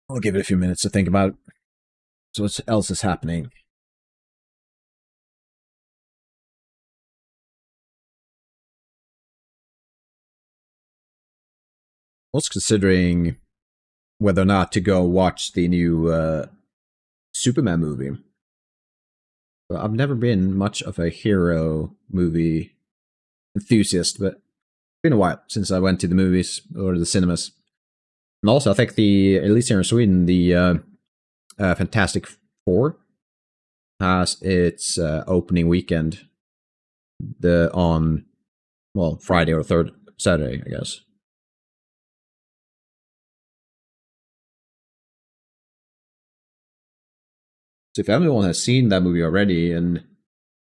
I'll give it a few minutes to think about it. So what else is happening? I was considering whether or not to go watch the new Superman movie. But I've never been much of a hero movie enthusiast, but it's been a while since I went to the movies or the cinemas. And also, I think at least here in Sweden, the Fantastic Four has its opening weekend on, well, Friday or Saturday, I guess. So if anyone has seen that movie already and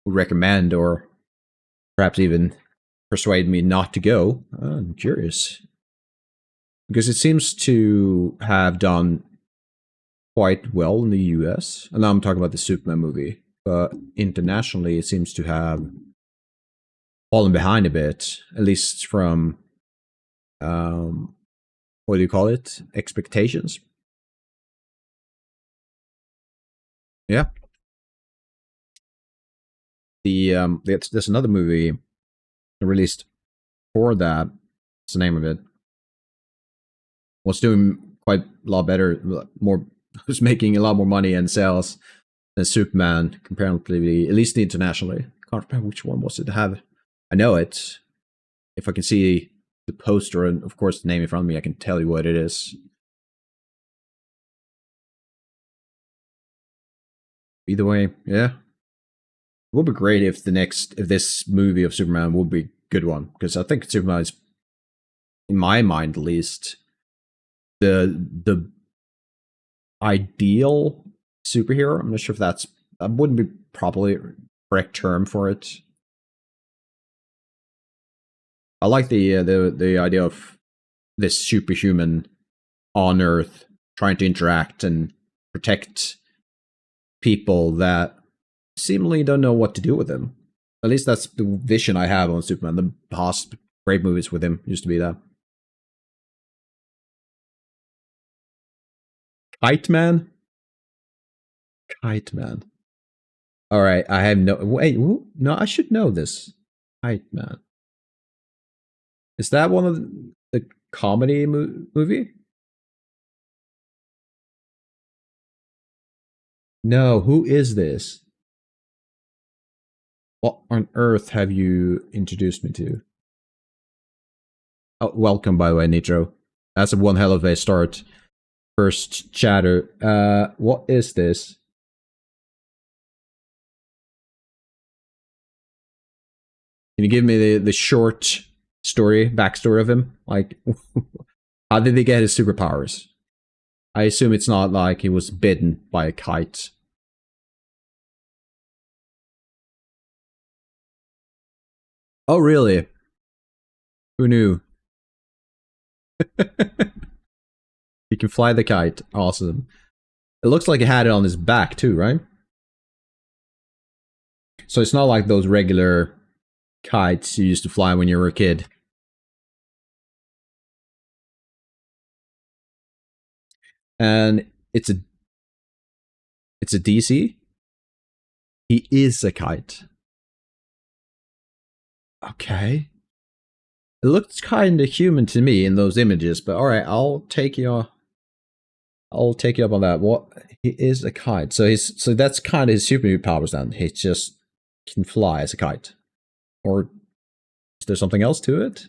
would recommend or perhaps even persuade me not to go, I'm curious. Because it seems to have done quite well in the US. And now I'm talking about the Superman movie. But internationally, it seems to have fallen behind a bit, at least from, what do you call it? Expectations? Yeah. There's another movie released for that. What's the name of it? Was doing quite a lot better, more, was making a lot more money and sales than Superman, comparatively, at least internationally. Can't remember which one was it to have. I know it. If I can see the poster and, of course, the name in front of me, I can tell you what it is. Either way, yeah. It would be great if this movie of Superman would be a good one, because I think Superman is, in my mind at least, the ideal superhero. I'm not sure if that wouldn't be probably correct term for it. I like the idea of this superhuman on Earth trying to interact and protect people that seemingly don't know what to do with him. At least that's the vision I have on Superman. The past great movies with him used to be that. Kite Man? Kite Man. Alright, I have no... Wait, no, I should know this. Kite Man. Is that one of the comedy movie? No, who is this? What on earth have you introduced me to? Oh, welcome, by the way, Nitro. That's a one hell of a start. First chatter. What is this? Can you give me the short backstory of him? Like, how did he get his superpowers? I assume it's not like he was bitten by a kite. Oh, really? Who knew? He can fly the kite. Awesome. It looks like he had it on his back too, right? So it's not like those regular kites you used to fly when you were a kid. And it's a DC. He is a kite. Okay. It looks kind of human to me in those images, but all right, I'll take you up on that. What, he is a kite, so that's kind of his superpowers then. He just can fly as a kite, or is there something else to it?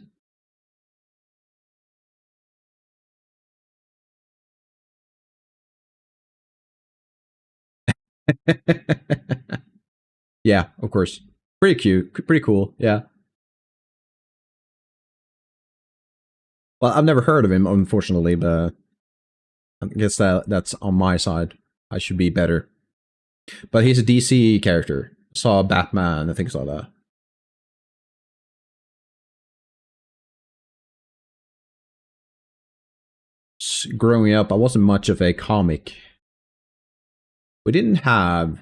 Yeah, of course. Pretty cute, pretty cool. Yeah. Well, I've never heard of him, unfortunately, but I guess that's on my side. I should be better. But he's a DC character. Saw Batman, I think I saw that. Growing up, I wasn't much of a comic. We didn't have,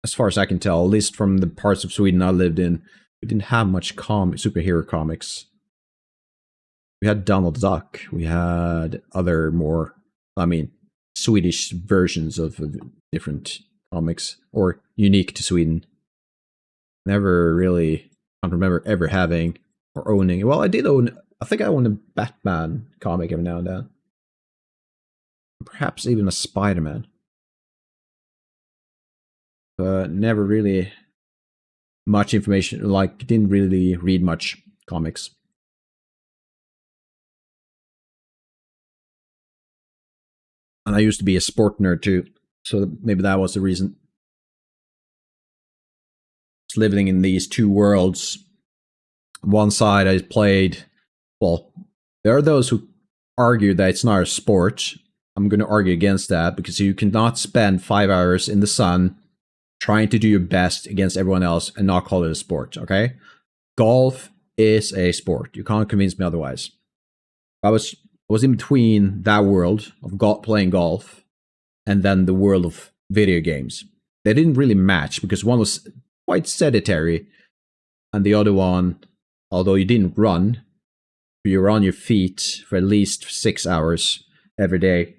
as far as I can tell, at least from the parts of Sweden I lived in, we didn't have much superhero comics. We had Donald Duck. We had other more, I mean, Swedish versions of different comics, or unique to Sweden. Never really, I don't remember ever having or owning. Well, I did own, I think I owned a Batman comic every now and then. Perhaps even a Spider-Man. But never really much information, like, didn't really read much comics. And I used to be a sport nerd too, so maybe that was the reason. Just living in these two worlds. One side I played, well, there are those who argue that it's not a sport. I'm going to argue against that, because you cannot spend 5 hours in the sun trying to do your best against everyone else and not call it a sport, okay? Golf is a sport. You can't convince me otherwise. I was in between that world of playing golf and then the world of video games. They didn't really match, because one was quite sedentary, and the other one, although you didn't run, you were on your feet for at least 6 hours every day,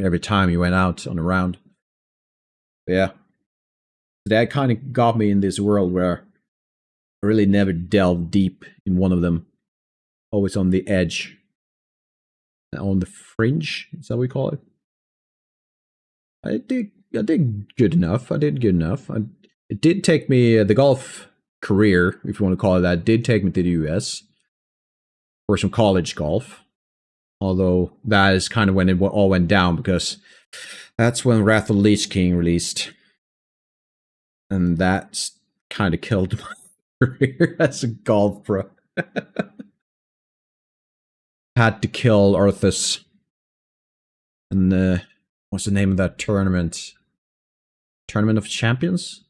every time you went out on a round. But yeah, that kind of got me in this world where I really never delved deep in one of them. Always on the edge, on the fringe, is that what we call it? I did good enough. It did take me, the golf career, if you want to call it that, did take me to the US for some college golf. Although that is kind of when it all went down, because that's when Wrath of the Lich King released. And that's kind of killed my career as a golf pro. Had to kill Arthas. And what's the name of that tournament? Tournament of Champions?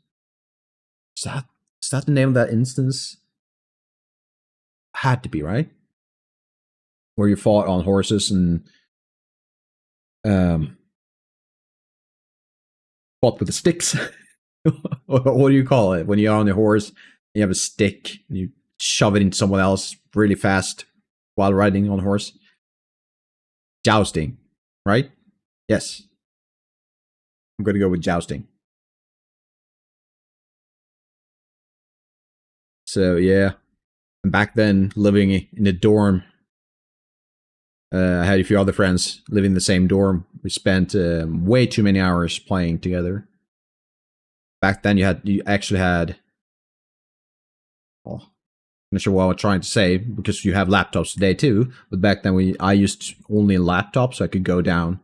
Is that the name of that instance? Had to be, right? Where you fought on horses and fought with the sticks. What do you call it when you're on your horse? You have a stick and you shove it into someone else really fast while riding on a horse. Jousting, right? Yes. I'm going to go with jousting. So yeah, back then living in a dorm, I had a few other friends living in the same dorm. We spent way too many hours playing together. Back then, you actually had. Oh, I'm not sure what I was trying to say because you have laptops today too. But back then, I used only laptops, so I could go down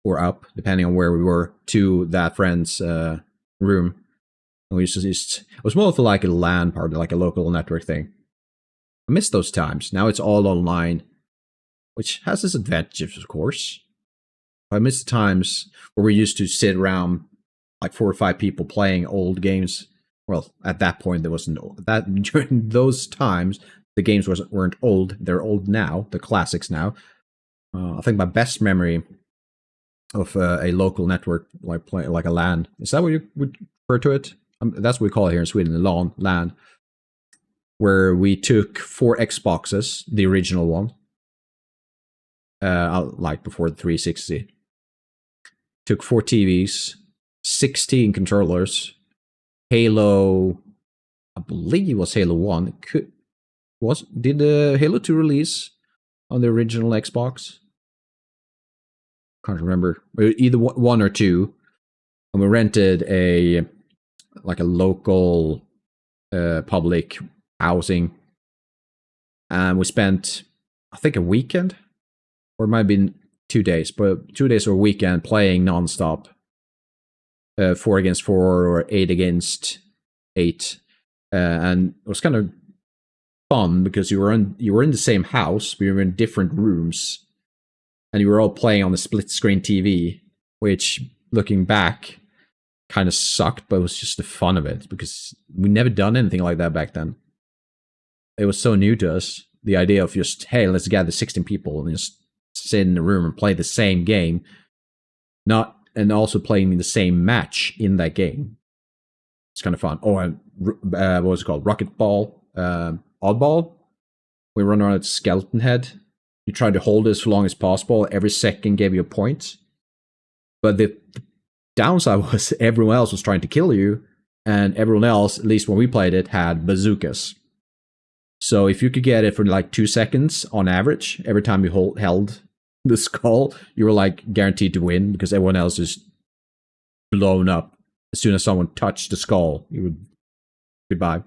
or up depending on where we were to that friend's room. And we just it was more of like a LAN party, like a local network thing. I miss those times. Now it's all online, which has its advantages, of course. I miss the times where we used to sit around like 4 or 5 people playing old games. Well, at that point, there wasn't that during those times. The games weren't old; they're old now. They're classics now. I think my best memory of a local network like a LAN is that what you would refer to it? That's what we call it here in Sweden, a LAN, where we took 4 Xboxes, the original one, like before the 360. Took 4 TVs, 16 controllers, Halo, I believe it was Halo 1. Did Halo 2 release on the original Xbox? Can't remember. Either 1 or 2. And we rented a local public housing. And we spent, I think, a weekend, or it might have been 2 days, but 2 days or a weekend playing nonstop. 4 against 4 or 8 against 8. And it was kind of fun because you were in the same house, but you were in different rooms, and you were all playing on the split screen TV, which, looking back, kind of sucked, but it was just the fun of it because we never done anything like that back then. It was so new to us. The idea of just, hey, let's gather 16 people and just sit in a room and play the same game, and also playing the same match in that game. It's kind of fun. Oh, and what was it called? Rocket Ball, Oddball. We run around at Skeleton Head. You try to hold it as long as possible. Every second gave you a point. But the downside was everyone else was trying to kill you, and everyone else, at least when we played it, had bazookas. So if you could get it for like 2 seconds on average, every time you held the skull, you were like guaranteed to win because everyone else is blown up. As soon as someone touched the skull, you would goodbye.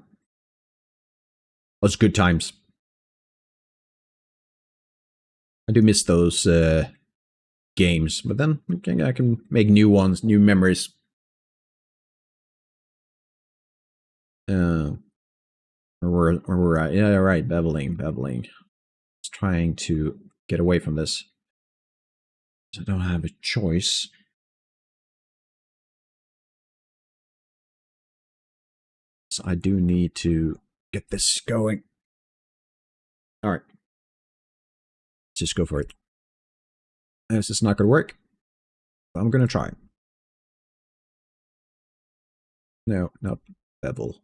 Those good times. I do miss those games, but then I can make new ones, new memories. Where we're at. Yeah, right. Beveling. Just trying to get away from this. I don't have a choice. So I do need to get this going. All right. Let's just go for it. This is not going to work. I'm going to try. No, not bevel.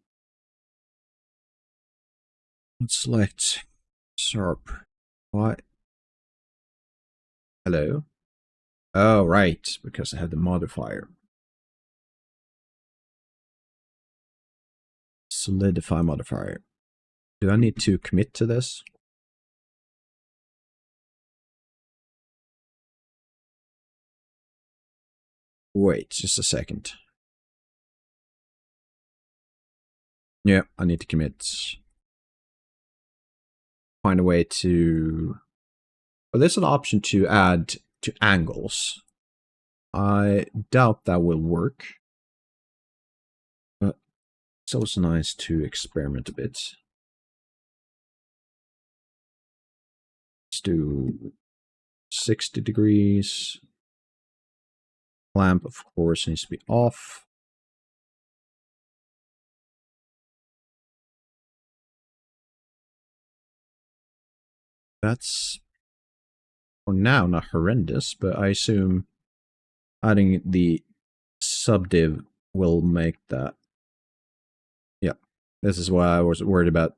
Let's select sharp. What? Hello? Oh, right, because I had the modifier. Solidify modifier. Do I need to commit to this? Wait, just a second. Yeah, I need to commit. Find a way to... Well, there's an option to add to angles. I doubt that will work. But it's also nice to experiment a bit. Let's do 60 degrees. Clamp, of course, needs to be off. That's, for now, not horrendous, but I assume adding the subdiv will make that. Yeah, this is what I was worried about.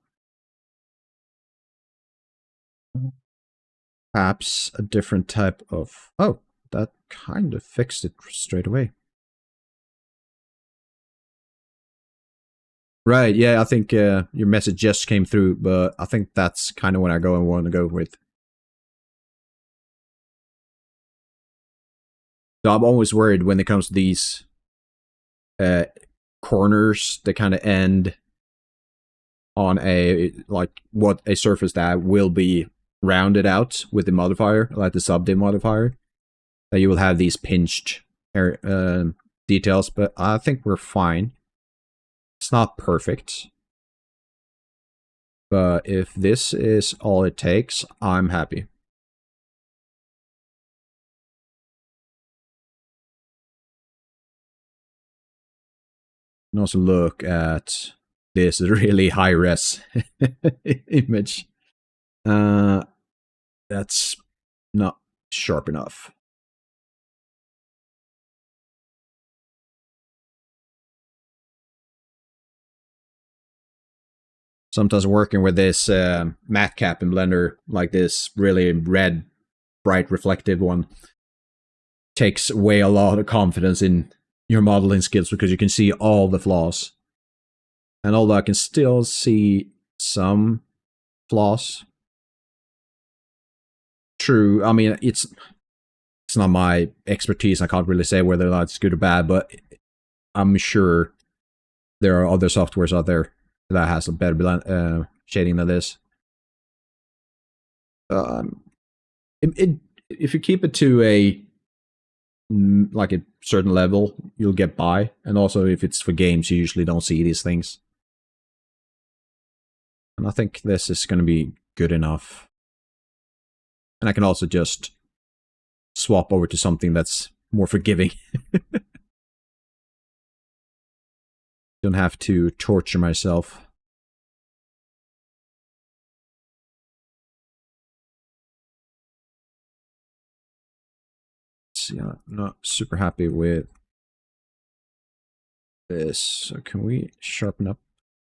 Perhaps a different type of... Oh, that kind of fixed it straight away. Right, yeah, I think your message just came through, but I think that's kind of what I want to go with. So I'm always worried when it comes to these corners that kind of end on a, like, what a surface that will be rounded out with the modifier, like the subdiv modifier, that you will have these pinched details, but I think we're fine. It's not perfect. But if this is all it takes, I'm happy. And also look at this really high-res image. That's not sharp enough. Sometimes working with this matte cap in Blender, like this really red, bright, reflective one, takes away a lot of confidence in your modeling skills because you can see all the flaws. And although I can still see some flaws, true, I mean, it's not my expertise. I can't really say whether that's good or bad, but I'm sure there are other softwares out there that has a better shading than this. If you keep it to a like a certain level, you'll get by. And also, if it's for games, you usually don't see these things. And I think this is going to be good enough. And I can also just swap over to something that's more forgiving. Don't have to torture myself. See, I'm not super happy with this. So can we sharpen up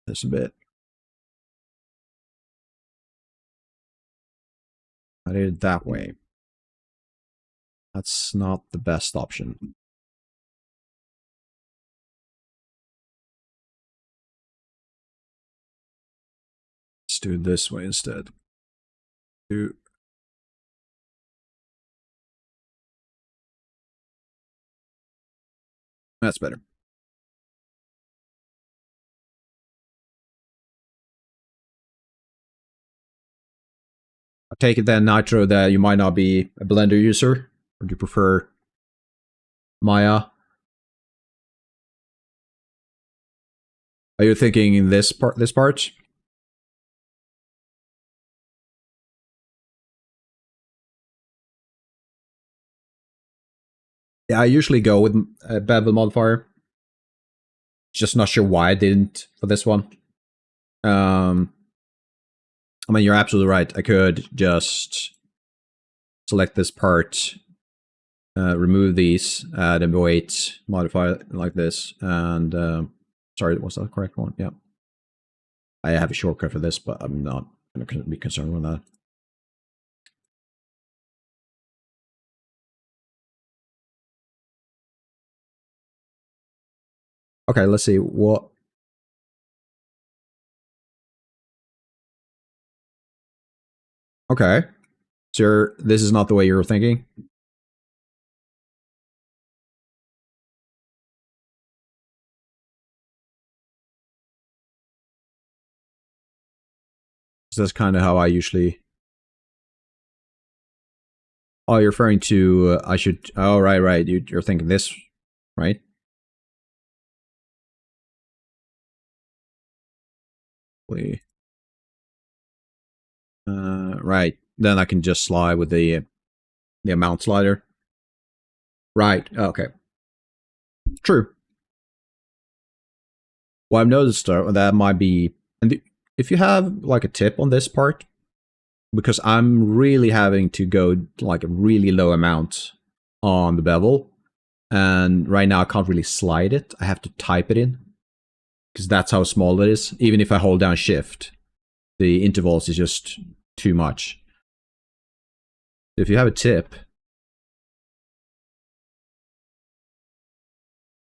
this a bit? I did it that way. That's not the best option. Let's do it this way instead. That's better. I take it then, Nitro, that you might not be a Blender user, or do you prefer Maya? Are you thinking this part? Yeah, I usually go with a Bevel modifier. Just not sure why I didn't for this one. I mean, you're absolutely right. I could just select this part, remove these, add a weight, modify it like this, and sorry, was that the correct one? Yeah. I have a shortcut for this, but I'm not going to be concerned with that. Okay, let's see what. Okay, so this is not the way you were thinking. So that's kind of how I usually. Oh, you're referring to I should. Oh, right. You're thinking this, right? Right. Then I can just slide with the amount slider. Right. Okay. True. Well, I've noticed that might be, and if you have like a tip on this part, because I'm really having to go like a really low amount on the bevel, And right now I can't really slide it. I have to type it in because that's how small it is. Even if I hold down shift, the intervals is just too much. If you have a tip,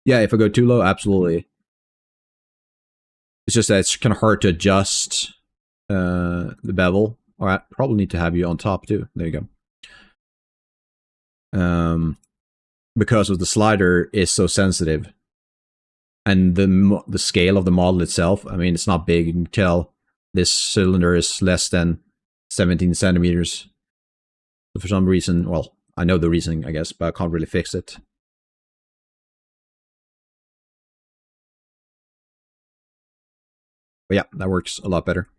yeah, if I go too low, absolutely. It's just that it's kind of hard to adjust the bevel. Or I probably need to have you on top too. There you go. Because of the slider is so sensitive, and the scale of the model itself. I mean, it's not big. You can tell this cylinder is less than 17 centimeters. So for some reason, well, I know the reason, I guess, but I can't really fix it. But yeah, that works a lot better.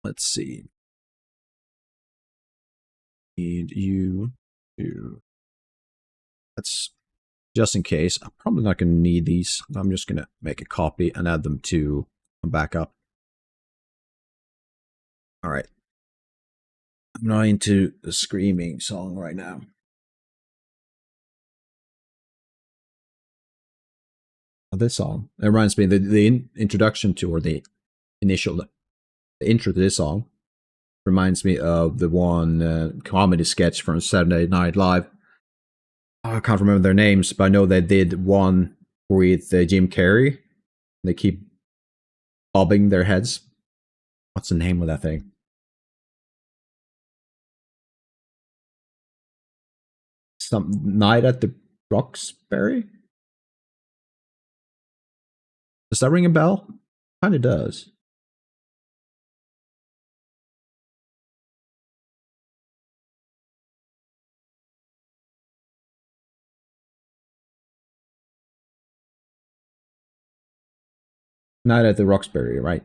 Let's see. Need you to. That's just in case. I'm probably not going to need these. I'm just going to make a copy and add them to a backup. All right. I'm not into the screaming song right now. This song, it reminds me the introduction to, or the initial, the intro to this song reminds me of the one comedy sketch from Saturday Night Live. Oh, I can't remember their names, but I know they did one with Jim Carrey. They keep bobbing their heads. What's the name of that thing? Some Night at the Roxbury? Does that ring a bell? Kind of does. Night at the Roxbury, right?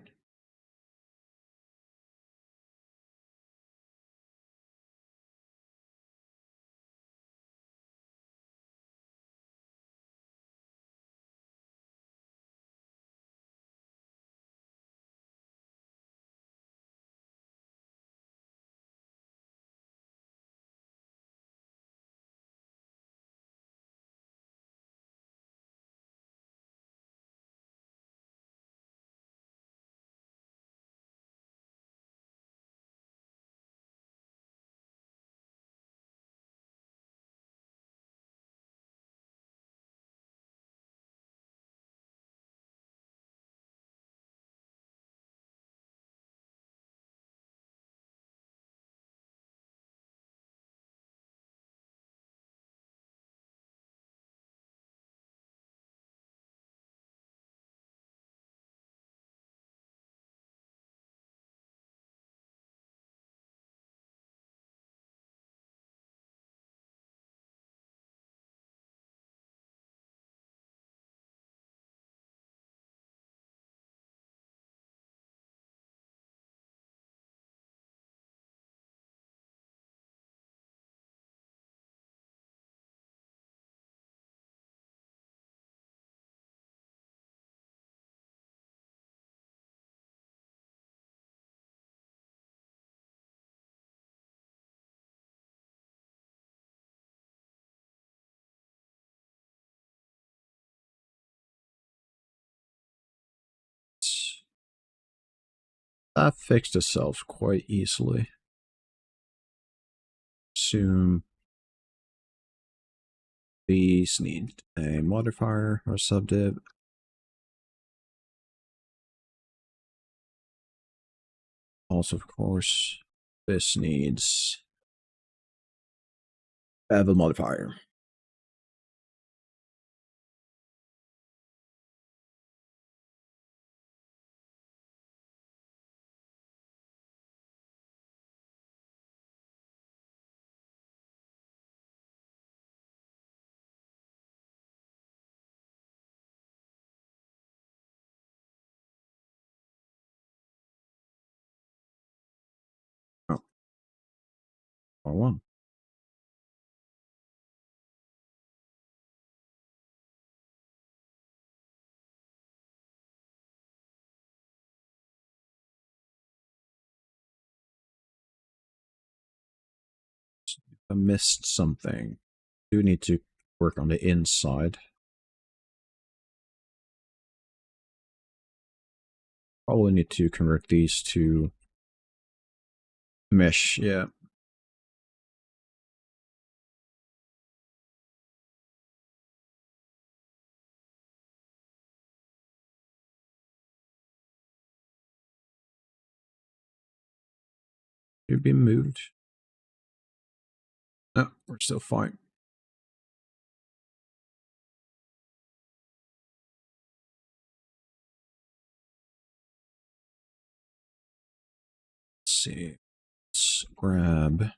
That fixed itself quite easily. Assume these need a modifier or subdiv. Also, of course, this needs bevel modifier. R1. I missed something. Do need to work on the inside. Probably need to convert these to mesh, yeah. You've been moved. No, we're still fine. Let's see. Let's grab.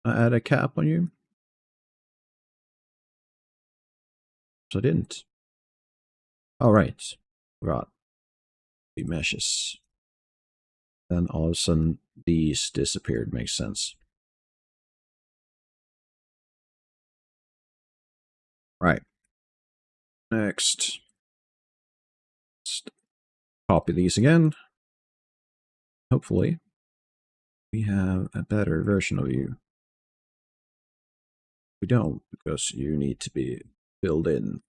Add a cap on you. So I didn't. All right. Right. The meshes. Then all of a sudden these disappeared. Makes sense. Right. Next. Let's copy these again. Hopefully we have a better version of you. We don't, because you need to be filled in.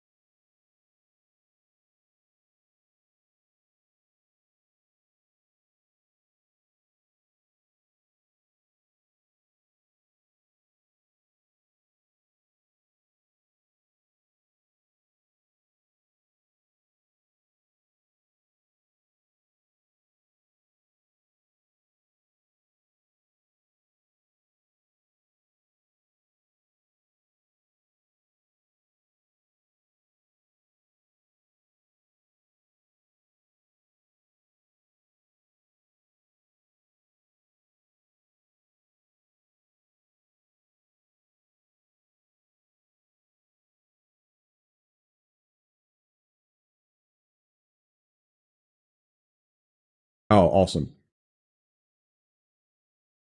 Oh, awesome.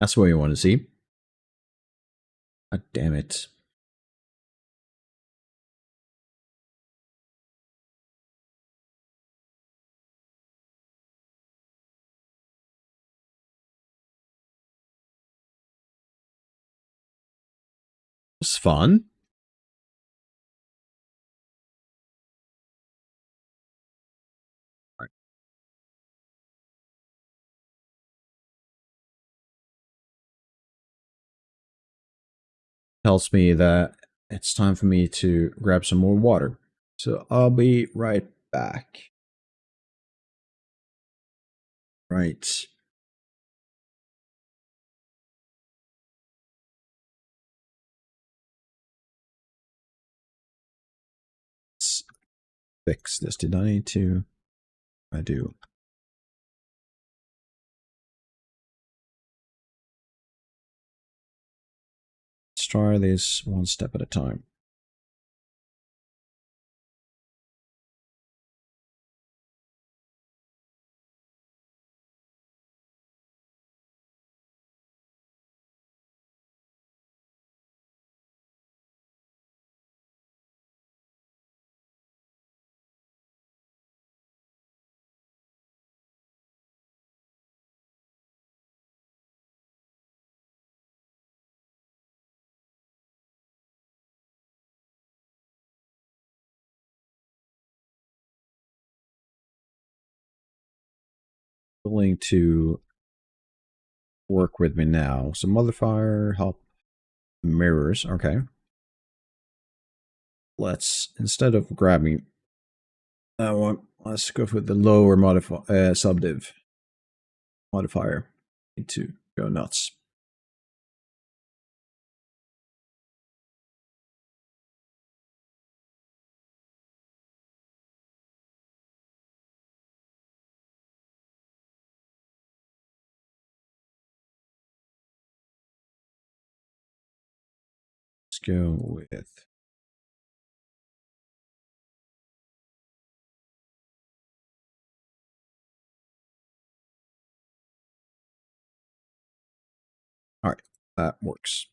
That's what you want to see. God damn it. It's fun. Right. Tells me that it's time for me to grab some more water. So I'll be right back. Right. Let's fix this. Did I need to? I do. Let's try this one step at a time. Willing to work with me now. So modifier, help, mirrors. Okay. Let's, instead of grabbing that one, let's go with the lower modifier, subdiv modifier. Need to go nuts. go with... All right, that works.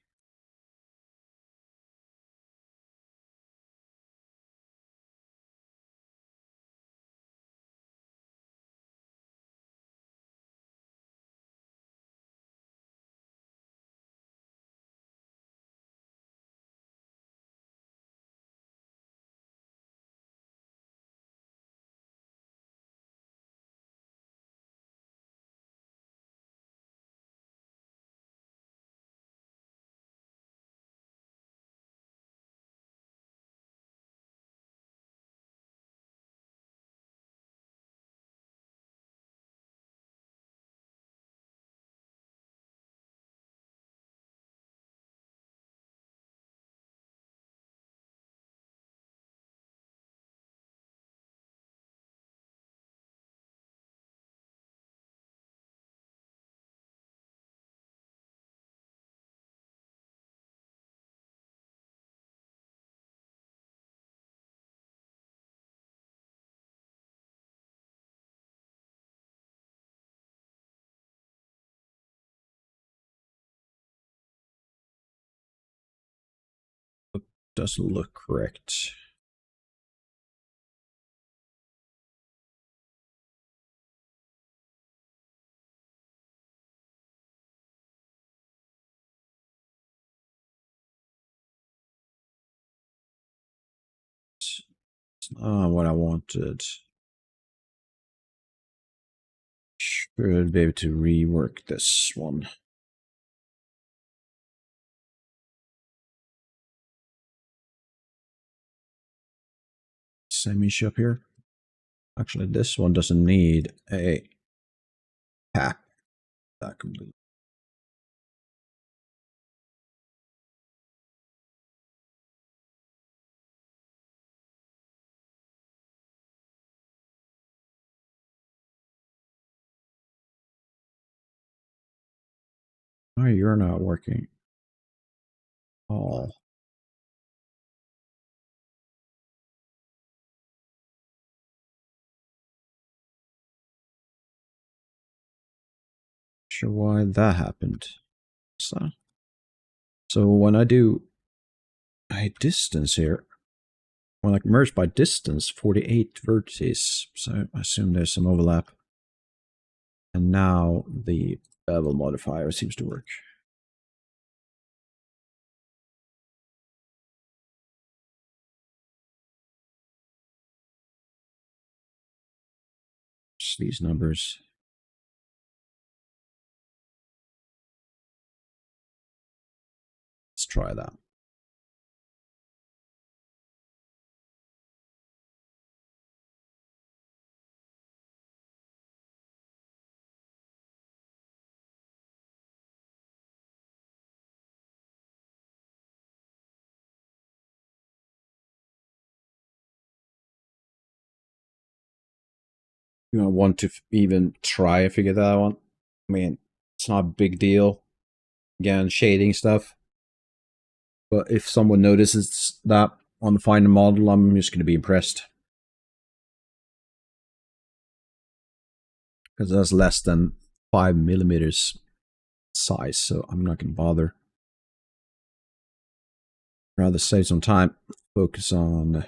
Doesn't look correct. It's not what I wanted. Should be able to rework this one. Semi up here. Actually, this one doesn't need a pack. That complete. Oh, you're not working. Oh. Sure why that happened. So when I do a distance here, when I merge by distance, 48 vertices. So I assume there's some overlap. And now the bevel modifier seems to work. Just these numbers. Let's try that. You know, want to even try and figure that out? I mean, it's not a big deal. Again, shading stuff. But if someone notices that on the final model, I'm just going to be impressed. Because that's less than 5 millimeters size, so I'm not going to bother. Rather save some time, focus on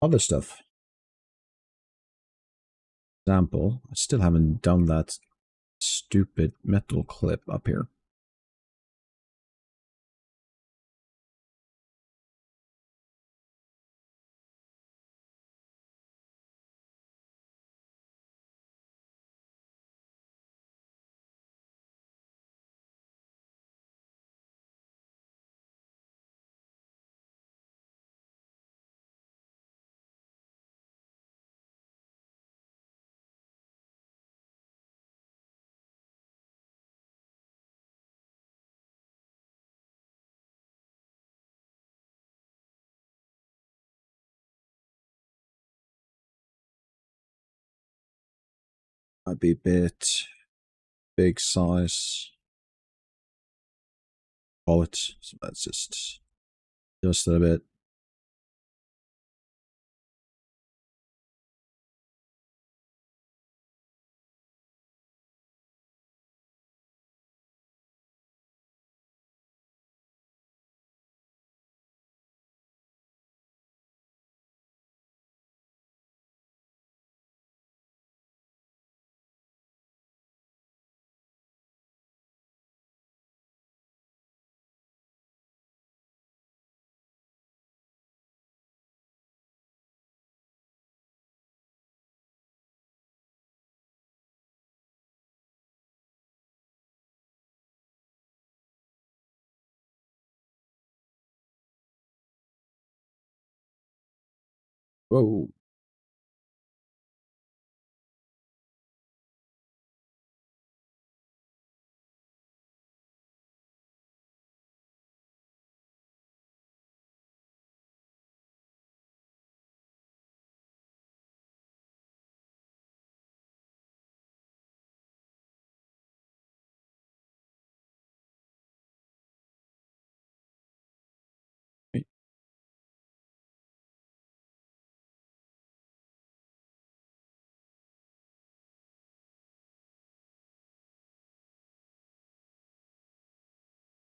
other stuff. Example, I still haven't done that stupid metal clip up here. Might be a bit big size. Call it. So that's just just a bit. Whoa.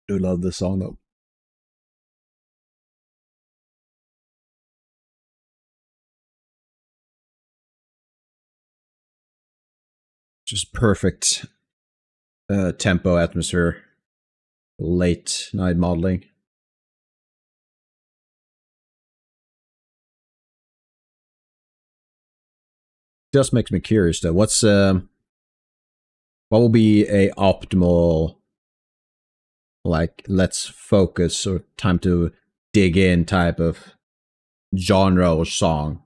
Do love this song though. Just perfect tempo, atmosphere, late night modeling. Just makes me curious though. What will be a optimal, like, let's focus or time to dig in type of genre or song?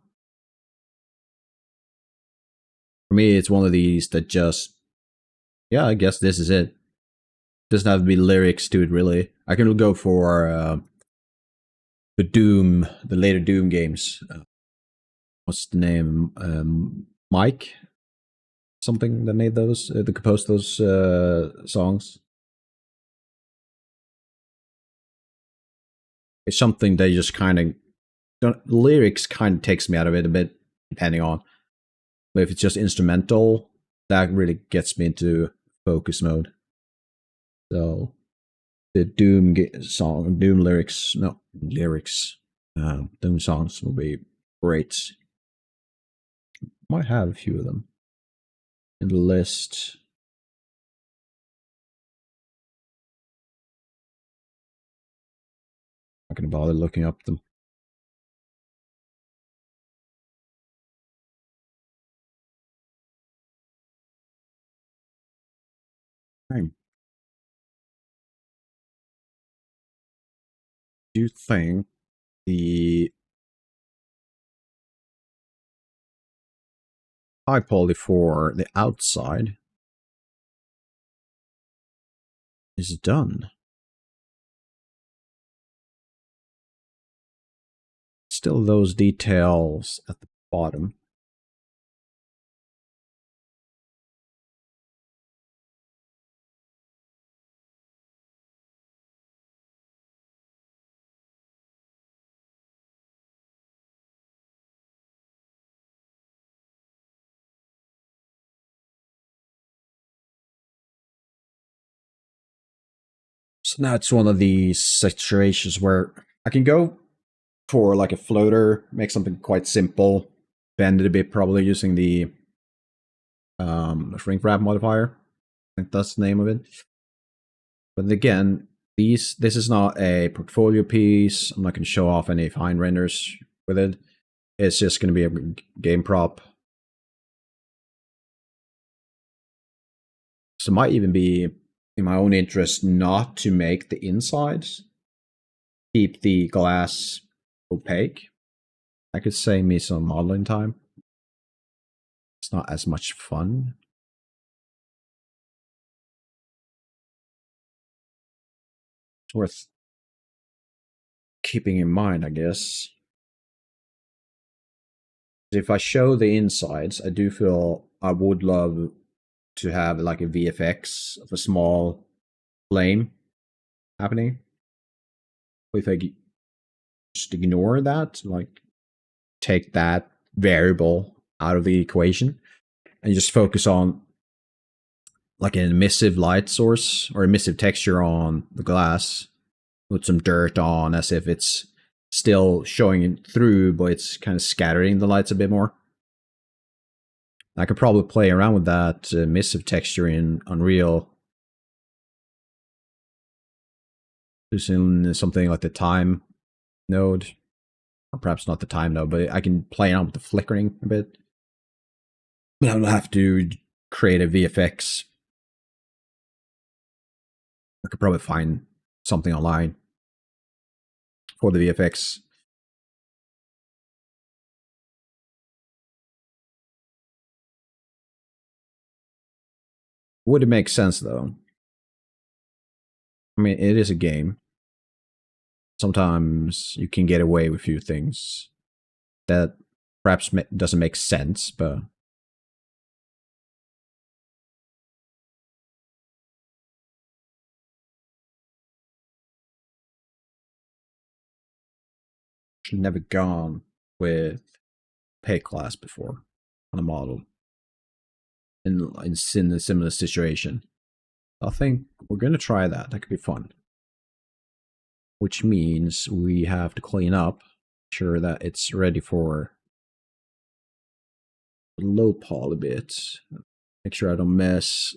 For me, it's one of these that just, yeah, I guess this is it. Doesn't have to be lyrics to it, really. I can go for the later Doom games. What's the name? Mike? Something that made those, that composed those songs. It's something they just kind of, lyrics kind of takes me out of it a bit, depending on. But if it's just instrumental, that really gets me into focus mode. So the Doom song, Doom lyrics, Doom songs will be great. Might have a few of them in the list. Not gonna bother looking up them. Right. Do you think the Highpoly for the outside is done? Still those details at the bottom. So now it's one of these situations where I can go for like a floater, make something quite simple, bend it a bit, probably using the shrink wrap modifier. I think that's the name of it. But again, this is not a portfolio piece. I'm not going to show off any fine renders with it. It's just going to be a game prop. So it might even be in my own interest not to make the insides. Keep the glass opaque. That could save me some modeling time. It's not as much fun. It's worth keeping in mind, I guess. If I show the insides, I do feel I would love to have like a VFX of a small flame happening. If I just ignore that, like take that variable out of the equation and just focus on like an emissive light source or emissive texture on the glass with some dirt on as if it's still showing through, but it's kind of scattering the lights a bit more. I could probably play around with that emissive texture in Unreal. Using something like the time node, or perhaps not the time node, but I can play around with the flickering a bit. I'll have to create a VFX. I could probably find something online for the VFX. Would it make sense though? I mean, it is a game. Sometimes you can get away with a few things that perhaps doesn't make sense, but I've never gone with pay class before on a model in a similar situation. I think we're going to try that. That could be fun. Which means we have to clean up, sure that it's ready for low poly a bit. Make sure I don't mess.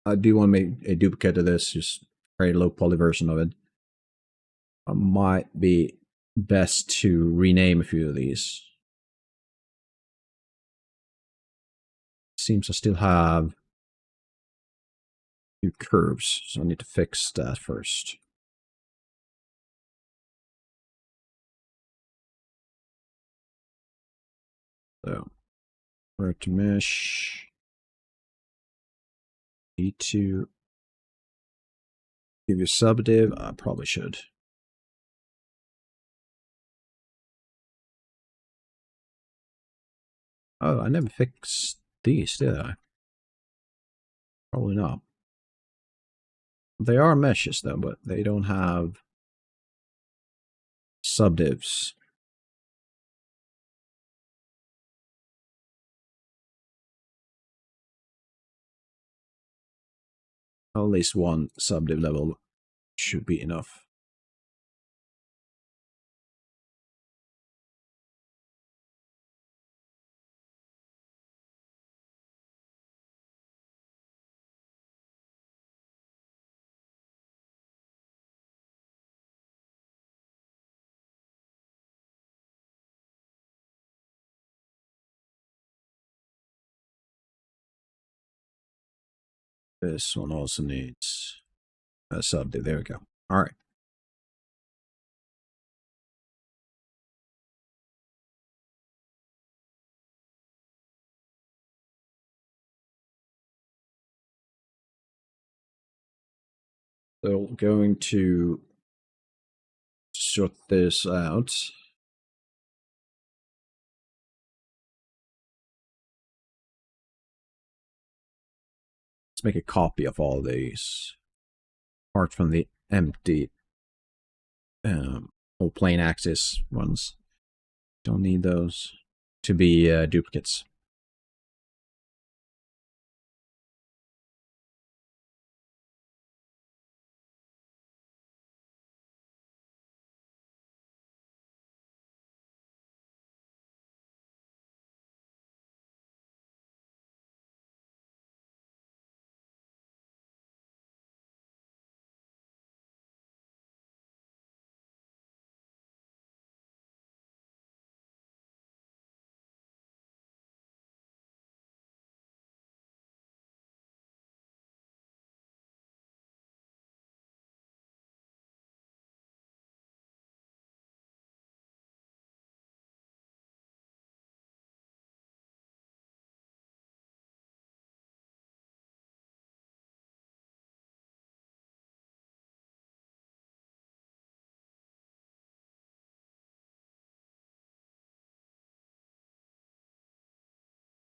I do want to make a duplicate of this, just very low poly version of it. I might be best to rename a few of these. Seems I still have a few curves, so I need to fix that first. So, where to mesh? Need to give you subdiv. I probably should. Oh, I never fixed these, did I? Probably not. They are meshes though, but they don't have subdivs. At least one subdiv level should be enough. This one also needs a subdiv. There we go. All right. So going to sort this out. Let's make a copy of all these, apart from the empty whole plane axis ones. Don't need those to be duplicates.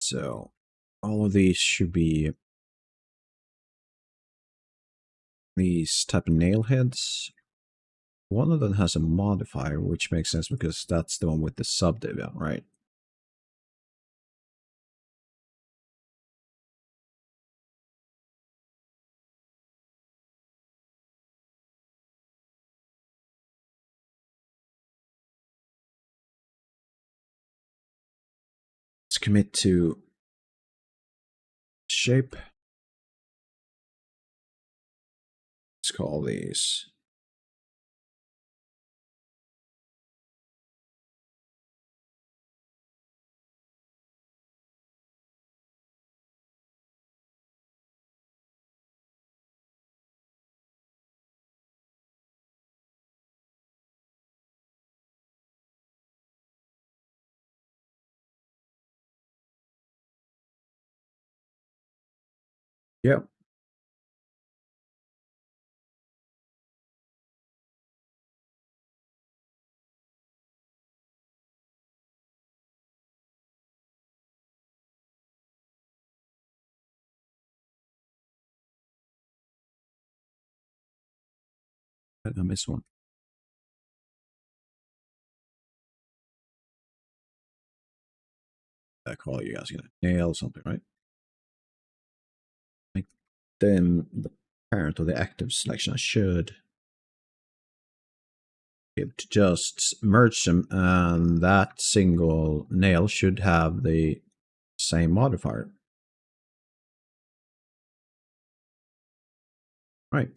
So all of these should be these type of nail heads. One of them has a modifier, which makes sense because that's the one with the subdivision, right? Let's commit to shape. Let's call these yep. I missed one. I call you guys gonna nail something, right? Like then the parent or the active selection, I should be able to just merge them, and that single nail should have the same modifier. Right.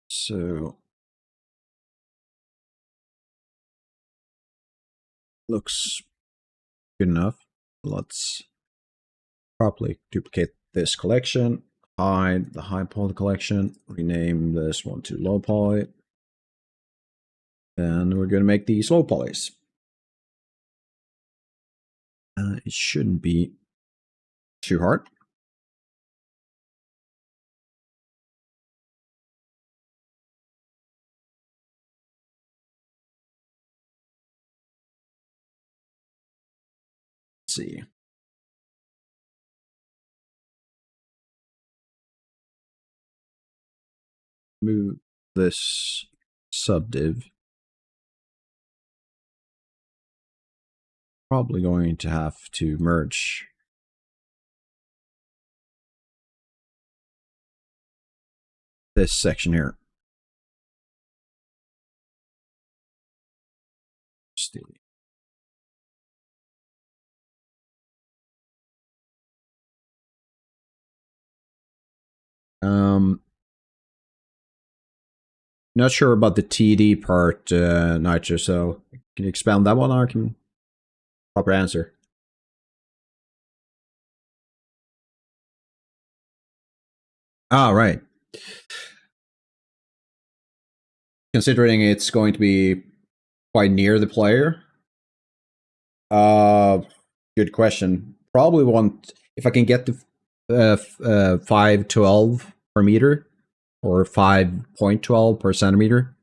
So looks good enough. Let's properly duplicate this collection, hide the Highpoly collection, rename this one to low poly, and we're going to make these low polys. It shouldn't be too hard. Let's see. Move this subdiv. Probably going to have to merge this section here. Not sure about the TD part, Nitro, so can you expound that one, or can proper answer? Ah, right. Considering it's going to be quite near the player. Good question. Probably want, if I can get the 512 per meter or 5.12 per centimeter,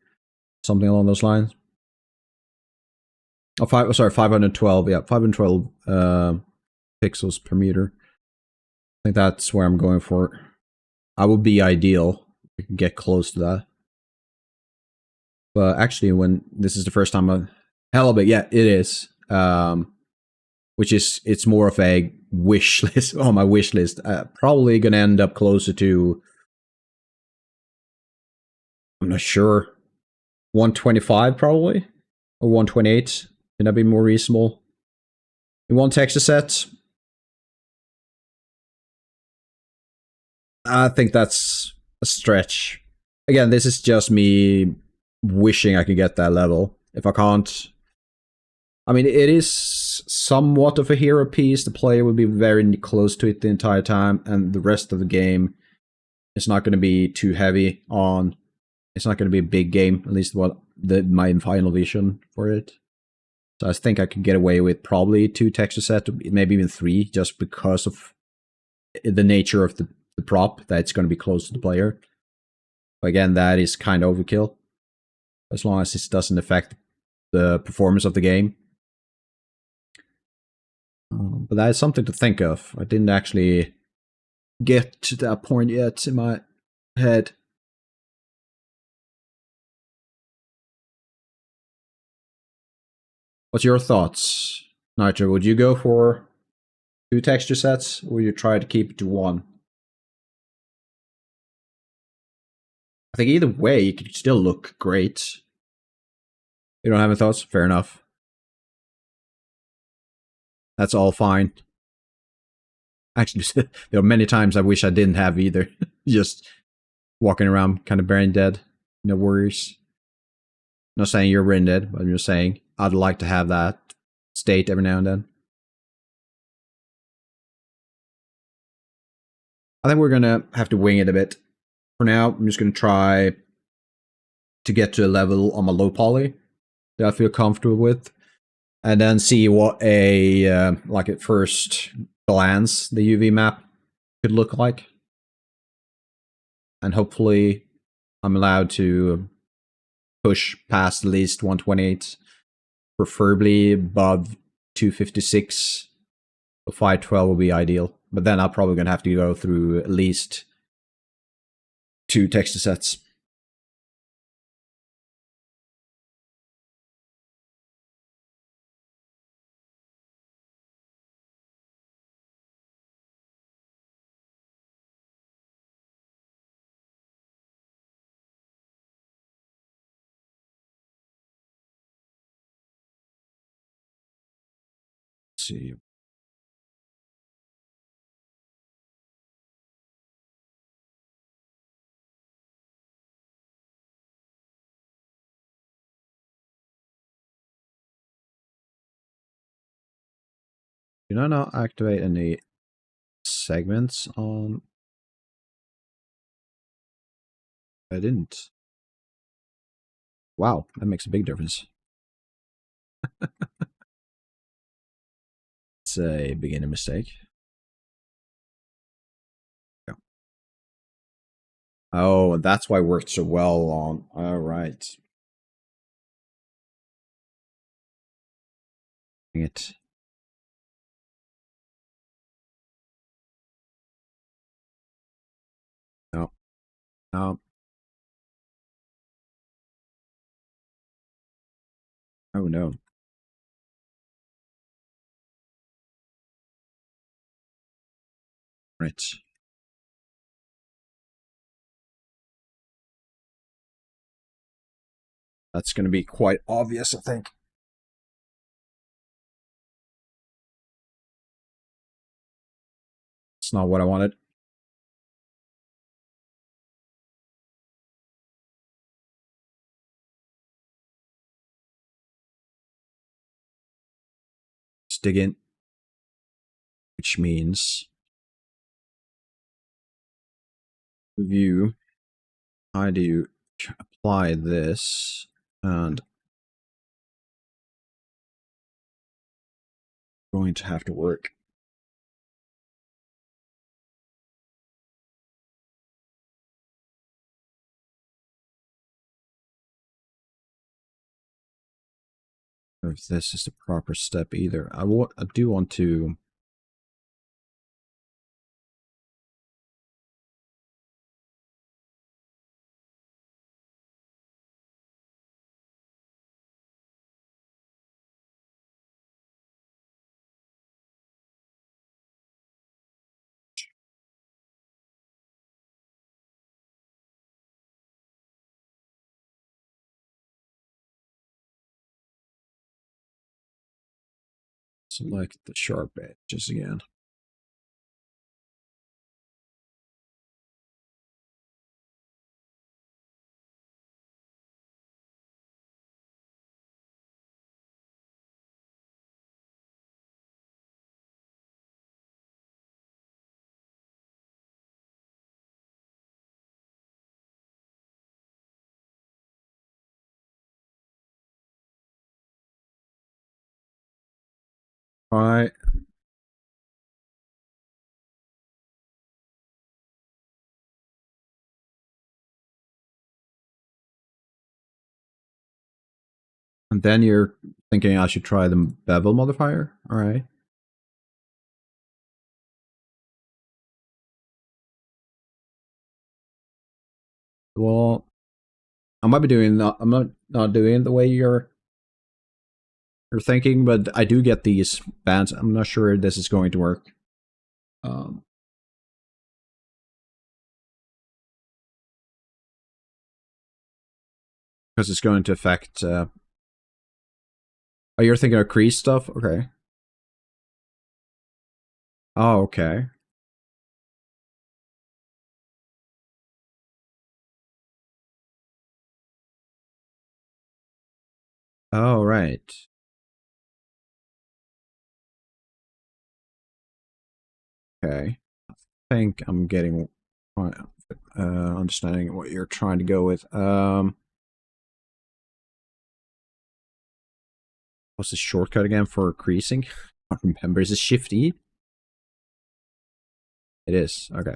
something along those lines. Oh, 512. Yeah, 512 pixels per meter. I think that's where I'm going for. I would be ideal. We can get close to that. But actually, when this is the first time I hell of it, yeah, it is. Which is, it's more of a wish list on my wish list. Probably gonna end up closer to, I'm not sure, 125 probably, or 128. Can that be more reasonable? In one texture set, I think that's a stretch. Again, this is just me wishing I could get that level. If I can't, I mean, it is somewhat of a hero piece. The player will be very close to it the entire time, and the rest of the game is not going to be too heavy on. It's not going to be a big game, at least what my final vision for it. So I think I could get away with probably 2 texture sets, maybe even 3, just because of the nature of the prop, that it's going to be close to the player. But again, that is kind of overkill, as long as it doesn't affect the performance of the game. But that is something to think of. I didn't actually get to that point yet in my head. What's your thoughts, Nitro? Would you go for 2 texture sets, or you try to keep it to 1? I think either way, it could still look great. You don't have any thoughts? Fair enough. That's all fine. Actually, there are many times I wish I didn't have either. Just walking around kind of brain dead. No worries. Not saying you're brain dead, but I'm just saying I'd like to have that state every now and then. I think we're going to have to wing it a bit. For now, I'm just going to try to get to a level on my low poly that I feel comfortable with, and then see what a like at first glance the UV map could look like, and hopefully I'm allowed to push past at least 128, preferably above 256. 512 will be ideal, but then I'm probably gonna have to go through at least 2 texture sets. Let's see. Did I not activate any segments on? I didn't. Wow, that makes a big difference. It's a beginner mistake. Yeah. Oh, that's why it worked so well on. All right. Dang it. No. No. Oh no. Right. That's going to be quite obvious, I think. It's not what I wanted. Let's dig in. Which means review. How do you apply this? And going to have to work. If this is the proper step either. I do want to select the sharp edges again. Alright. And then you're thinking I should try the bevel modifier? Alright. Well, I might be doing I'm not doing it the way you're thinking, but I do get these bands. I'm not sure this is going to work. Because it's going to affect. Oh, you're thinking of crease stuff? Okay. Oh, okay. Oh, right. Okay. I think I'm getting understanding what you're trying to go with. What's the shortcut again for creasing? I don't remember. Is it Shift E? It is. Okay.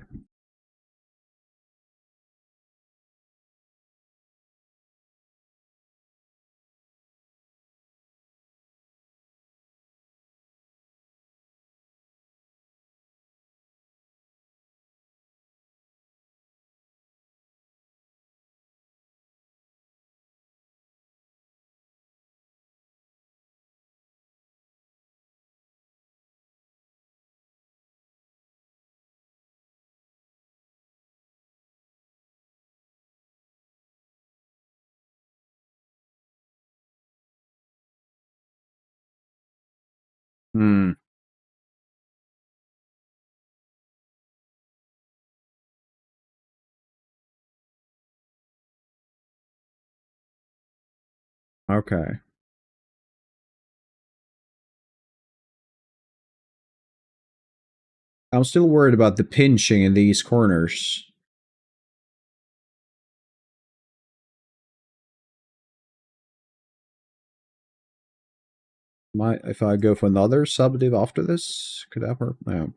Hmm. Okay. I'm still worried about the pinching in these corners. If I go for another subdiv after this, could that work? No.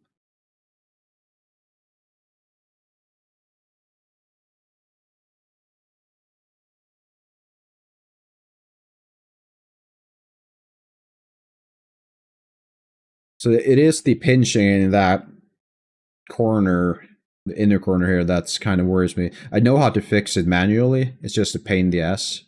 So it is the pinching in that corner, the inner corner here, that's kind of worries me. I know how to fix it manually. It's just a pain in the ass.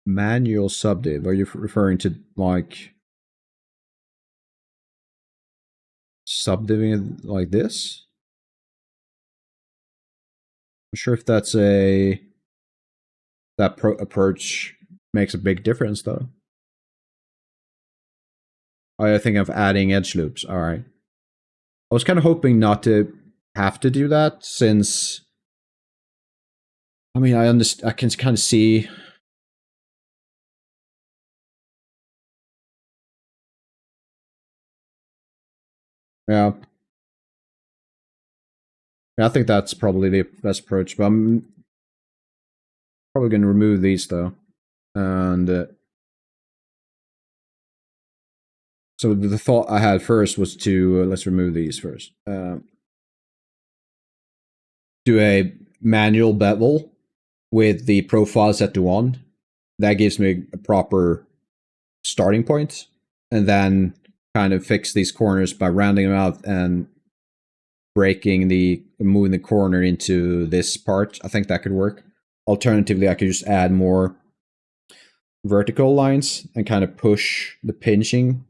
Manual subdiv. Are you referring to like subdiving it like this? I'm sure if that's that approach makes a big difference though. I think of adding edge loops. All right. I was kind of hoping not to have to do that since I mean I can kind of see. Yeah. I think that's probably the best approach, but I'm probably going to remove these though. And so the thought I had first was to let's remove these first. Do a manual bevel with the profile set to 1. That gives me a proper starting point, and then kind of fix these corners by rounding them out and moving the corner into this part. I think that could work. Alternatively, I could just add more vertical lines and kind of push the pinching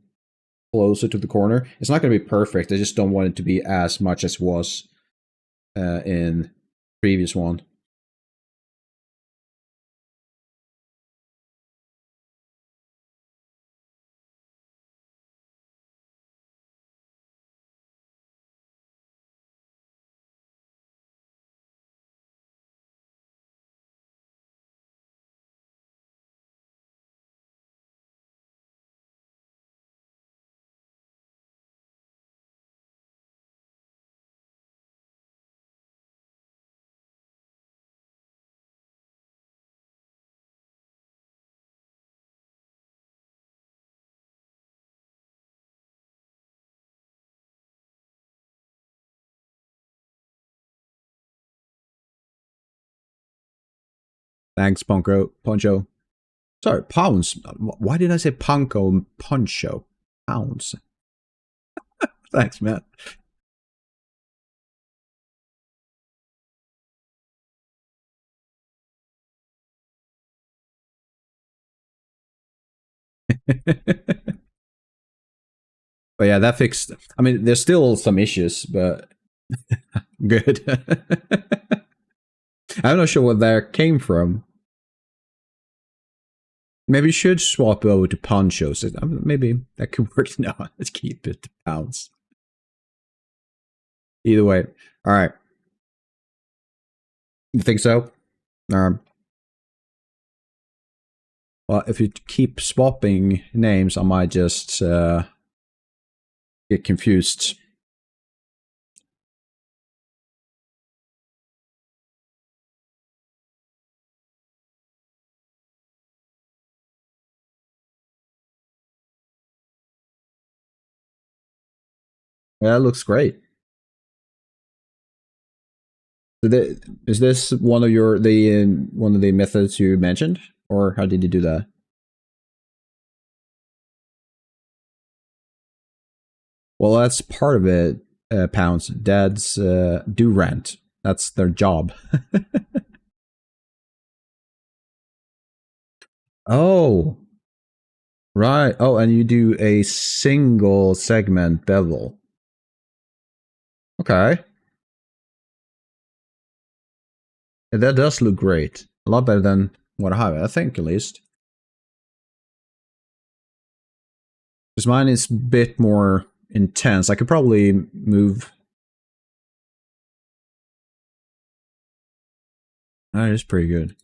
closer to the corner. It's not going to be perfect. I just don't want it to be as much as was in previous one. Thanks, Poncho. Sorry, pounds. Why did I say Punko Poncho? Pounds. Thanks, man. But yeah, that fixed. I mean, there's still some issues, but good. I'm not sure what that came from. Maybe you should swap over to ponchos. Maybe that could work. No, let's keep it to pounds. Either way. All right. You think so? Well, if you keep swapping names, I might just get confused. Yeah, that looks great. Is this one of one of the methods you mentioned, or how did you do that? Well, that's part of it. Pounds. Dads do rent. That's their job. Oh, right. Oh, and you do a single segment bevel. Okay. Yeah, that does look great. A lot better than what I have, I think, at least. Because mine is a bit more intense. I could probably move. That is pretty good.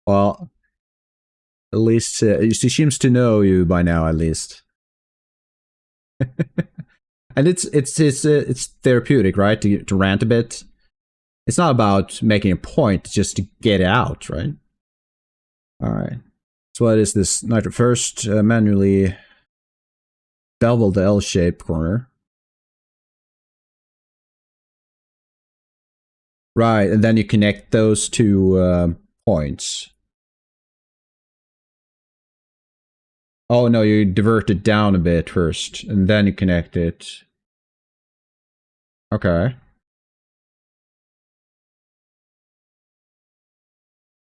Well, at least she seems to know you by now, at least. And it's therapeutic, right? To rant a bit. It's not about making a point, just to get it out, right? All right. So what is this? Nitro first, manually bevel the L-shaped corner. Right, and then you connect those two points. Oh no, you divert it down a bit first, and then you connect it. Okay.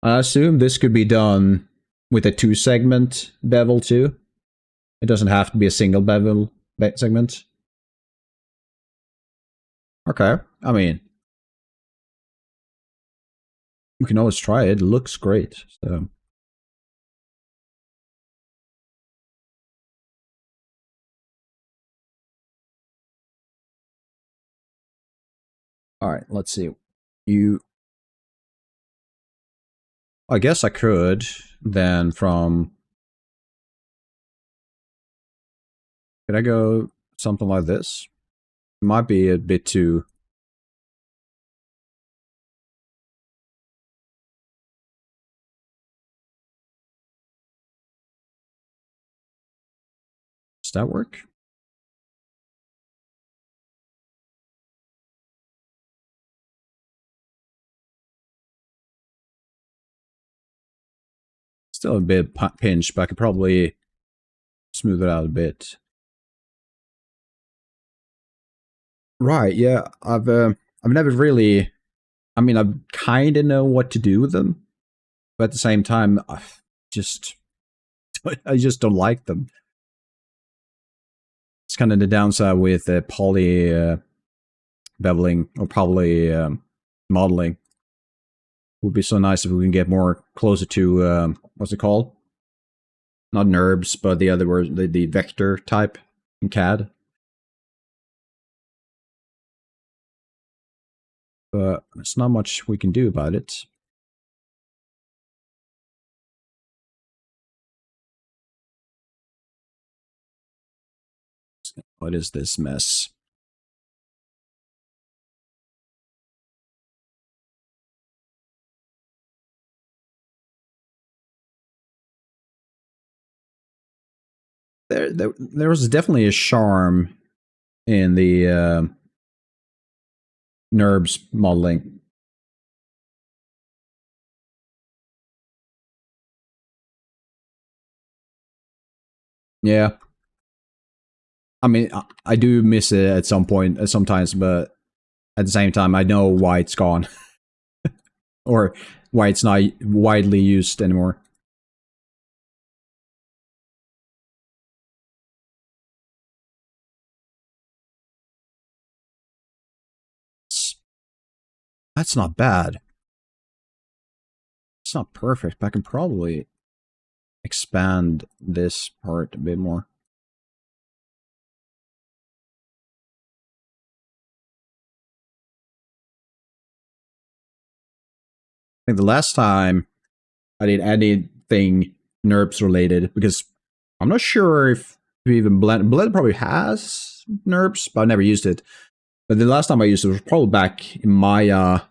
I assume this could be done with a 2-segment bevel too. It doesn't have to be a single bevel segment. Okay. I mean, we can always try it. It looks great. So. All right, let's see. I guess I could then from. Could I go something like this? It might be a bit too. Does that work? Still a bit pinched, but I could probably smooth it out a bit. Right, yeah. I've never really. I mean, I kind of know what to do with them, but at the same time, just I just don't like them. It's kind of the downside with poly beveling or probably modeling. Would be so nice if we can get more closer to what's it called? Not NURBS, but the other word, the vector type in CAD. But there's not much we can do about it. What is this mess? There was definitely a charm in the NURBS modeling. Yeah. I mean, I do miss it at some point, sometimes, but at the same time, I know why it's gone. Or why it's not widely used anymore. That's not bad. It's not perfect, but I can probably expand this part a bit more. I think the last time I did anything NURBS related, because I'm not sure if even Blend probably has NURBS, but I never used it. But the last time I used it was probably back in Maya,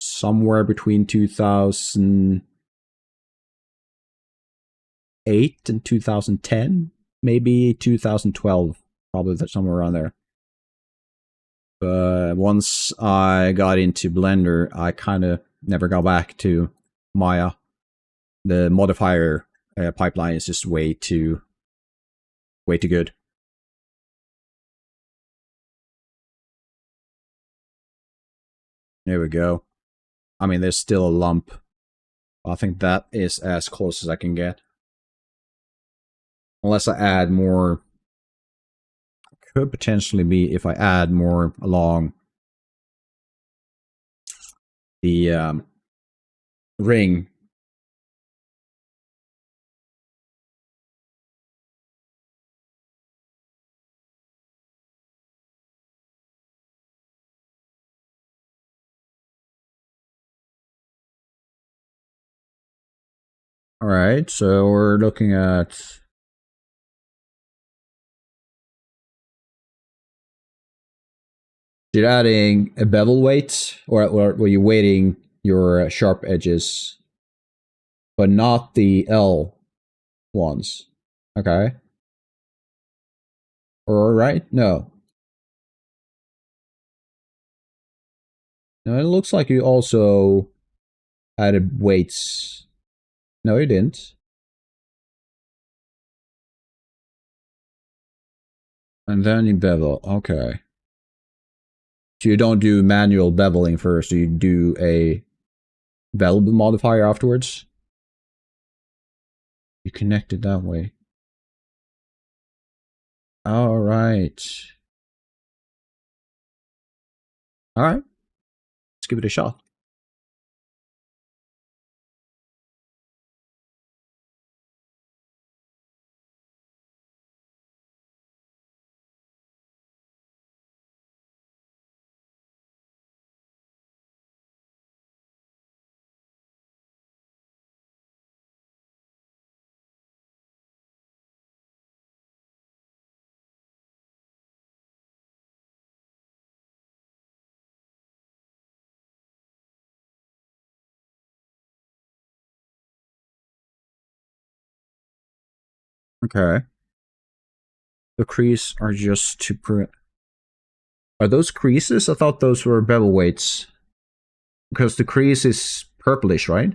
somewhere between 2008 and 2010, maybe 2012, probably somewhere around there. But once I got into Blender, I kind of never got back to Maya. The modifier pipeline is just way too good. There we go. I mean, there's still a lump. I think that is as close as I can get. Unless I add more. Could potentially be if I add more along the ring. Alright, so we're looking at... You're adding a bevel weight, or were you weighting your sharp edges, but not the L ones? Okay. All right. No. No, it looks like you also added weights. No, you didn't. And then you bevel. Okay. So you don't do manual beveling first. You do a bevel modifier afterwards. You connect it that way. All right. All right. Let's give it a shot. Okay. The crease are just to Are those creases? I thought those were bevel weights. Because the crease is purplish, right?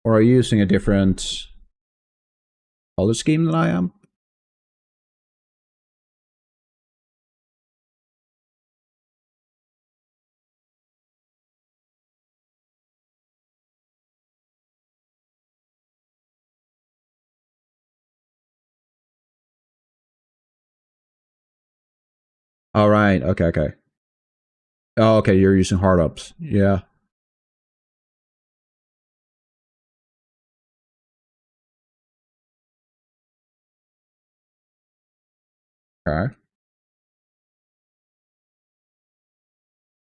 Or are you using a different color scheme than I am? All right. Okay. Okay. Oh, okay. You're using hard ups. Yeah. Okay.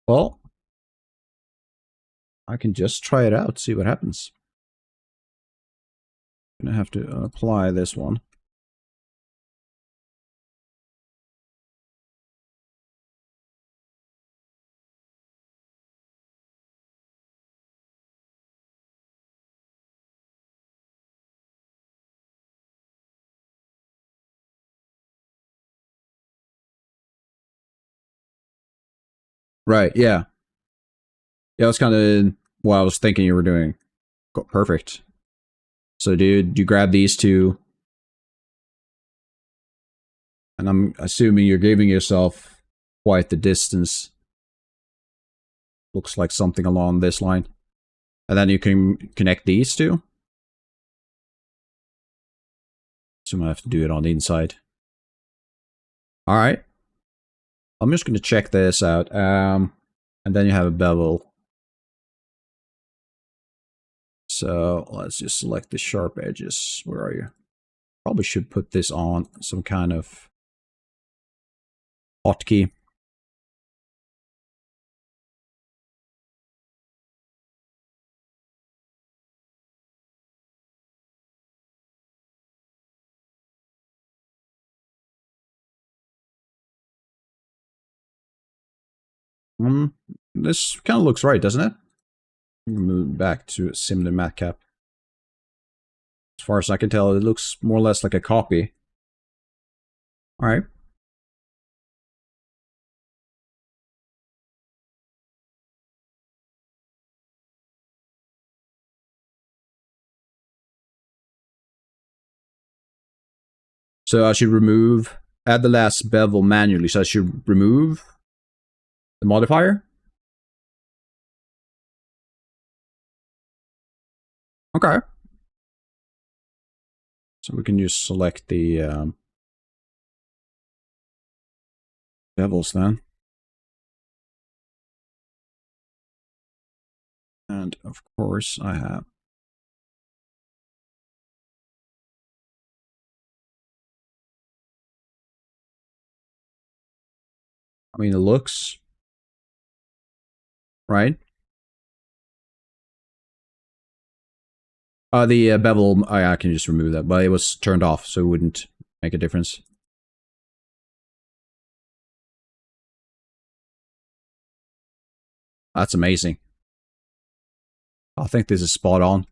Well, I can just try it out. See what happens. I'm gonna have to apply this one. Right, yeah. Yeah, that's kind of what I was thinking you were doing. Perfect. So, dude, you grab these two, and I'm assuming you're giving yourself quite the distance. Looks like something along this line. And then you can connect these two. So I'm going to have to do it on the inside. All right. I'm just going to check this out. And then you have a bevel. So let's just select the sharp edges. Where are you? Probably should put this on some kind of hotkey. This kind of looks right, doesn't it? Move back to a similar matte cap. As far as I can tell, it looks more or less like a copy. All right. So I should add the last bevel manually. So I should remove the modifier. Okay. So we can just select the bevels then. And of course I have. I mean, it looks right. The bevel, I can just remove that, but it was turned off, so it wouldn't make a difference. That's amazing. I think this is spot on.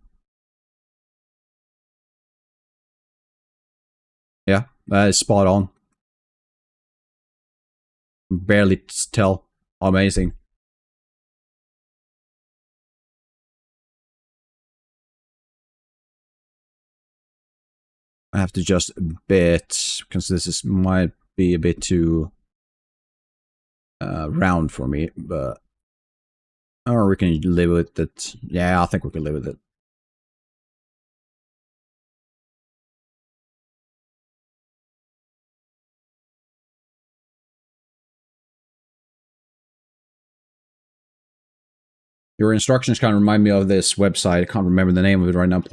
Yeah, that is spot on. Barely tell. Amazing. I have to adjust a bit because this might be a bit too round for me, but or we can live with it. Yeah, I think we can live with it. Your instructions kind of remind me of this website. I can't remember the name of it right now.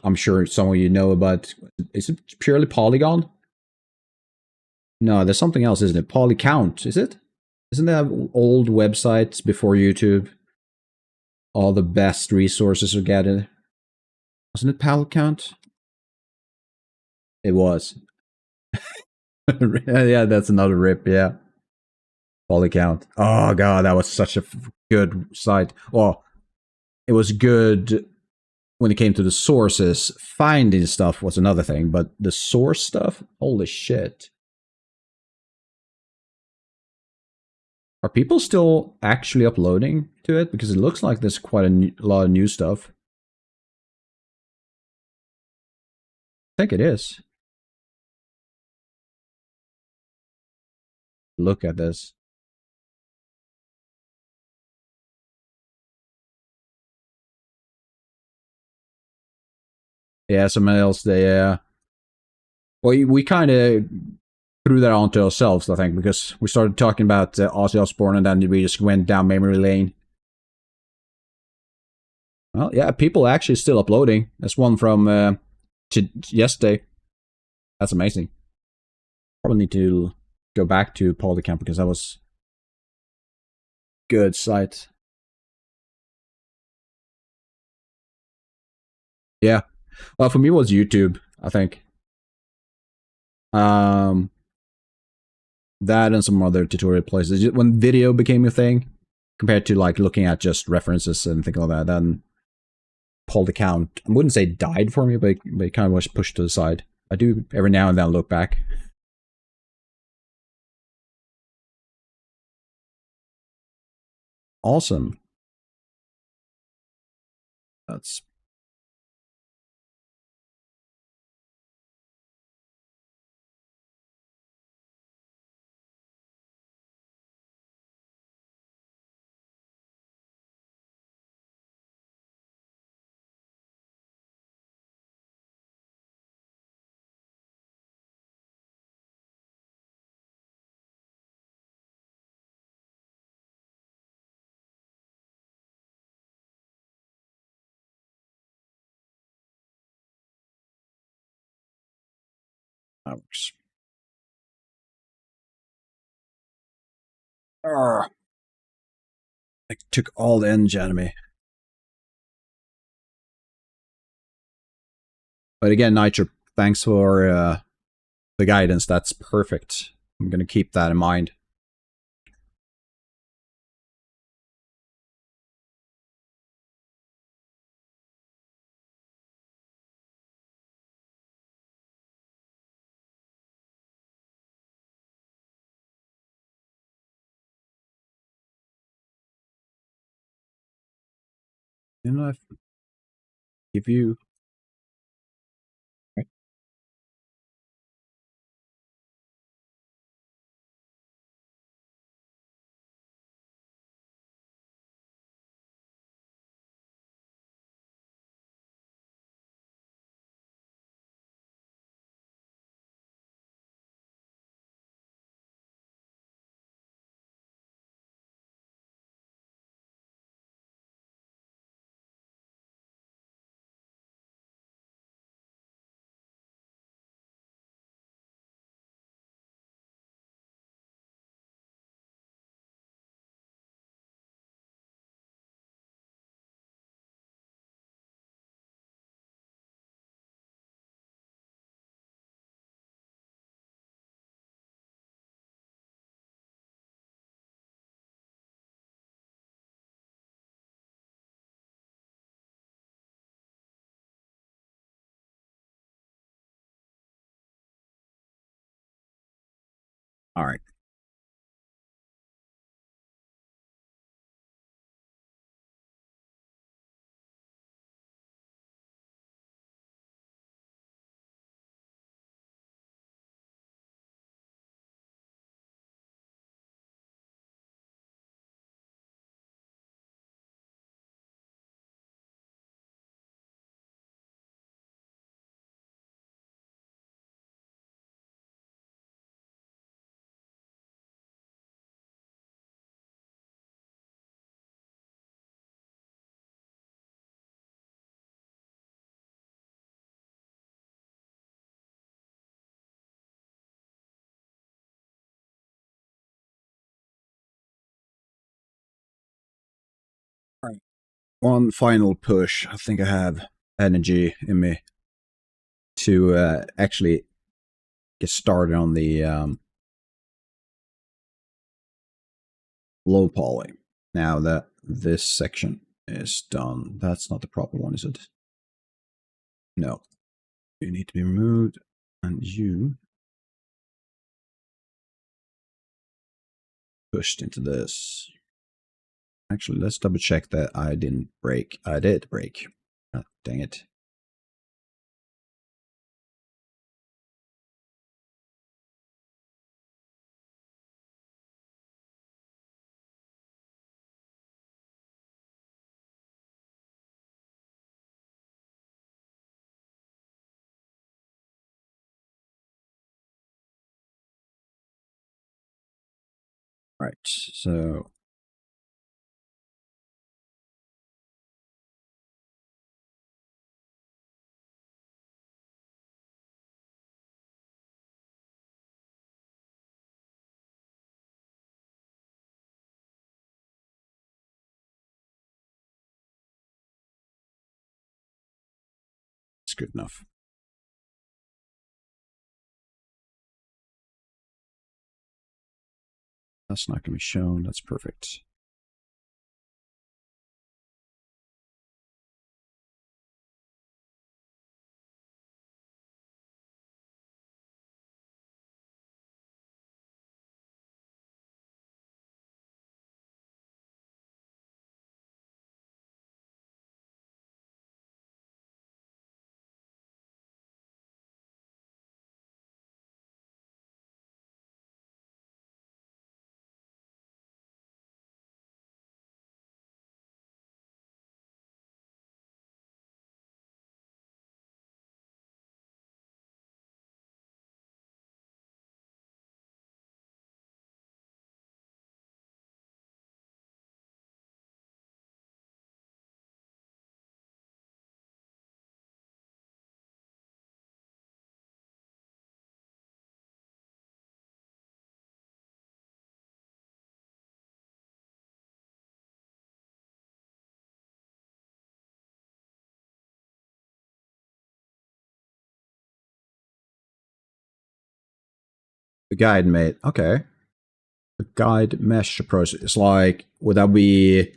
I'm sure some of you know about. Is it purely Polygon? No, there's something else, isn't it? Polycount, is it? Isn't that old websites before YouTube? All the best resources are gathered. Wasn't it Polycount? It was. Yeah, that's another rip, yeah. Polycount. Oh god, that was such a good site. Well, it was good when it came to the sources. Finding stuff was another thing, but the source stuff, holy shit. Are people still actually uploading to it? Because it looks like there's quite a lot of new stuff. I think it is. Look at this. Yeah, someone else, well, we kind of threw that onto ourselves, I think, because we started talking about Ozzy Osbourne and then we just went down memory lane. Well, yeah, people are actually still uploading. There's one from yesterday. That's amazing. Probably need to go back to Polycount because that was good site. Yeah. Well, for me, it was YouTube, I think. That and some other tutorial places. When video became a thing, compared to like looking at just references and things like that, then Polycount, I wouldn't say died for me, but it kind of was pushed to the side. I do every now and then look back. Awesome. That's that works. I took all the energy out of me. But again, Nitro, thanks for the guidance. That's perfect. I'm going to keep that in mind. Didn't I give you... All right. All right. One final push. I think I have energy in me to actually get started on the low poly. Now that this section is done, that's not the proper one, is it? No. You need to be removed, and you pushed into this. Actually, let's double check that I didn't break. I did break. Oh, dang it. Right, so it's good enough. That's not going to be shown. That's perfect. The guide made. Okay. The guide mesh approach. It's like, would that be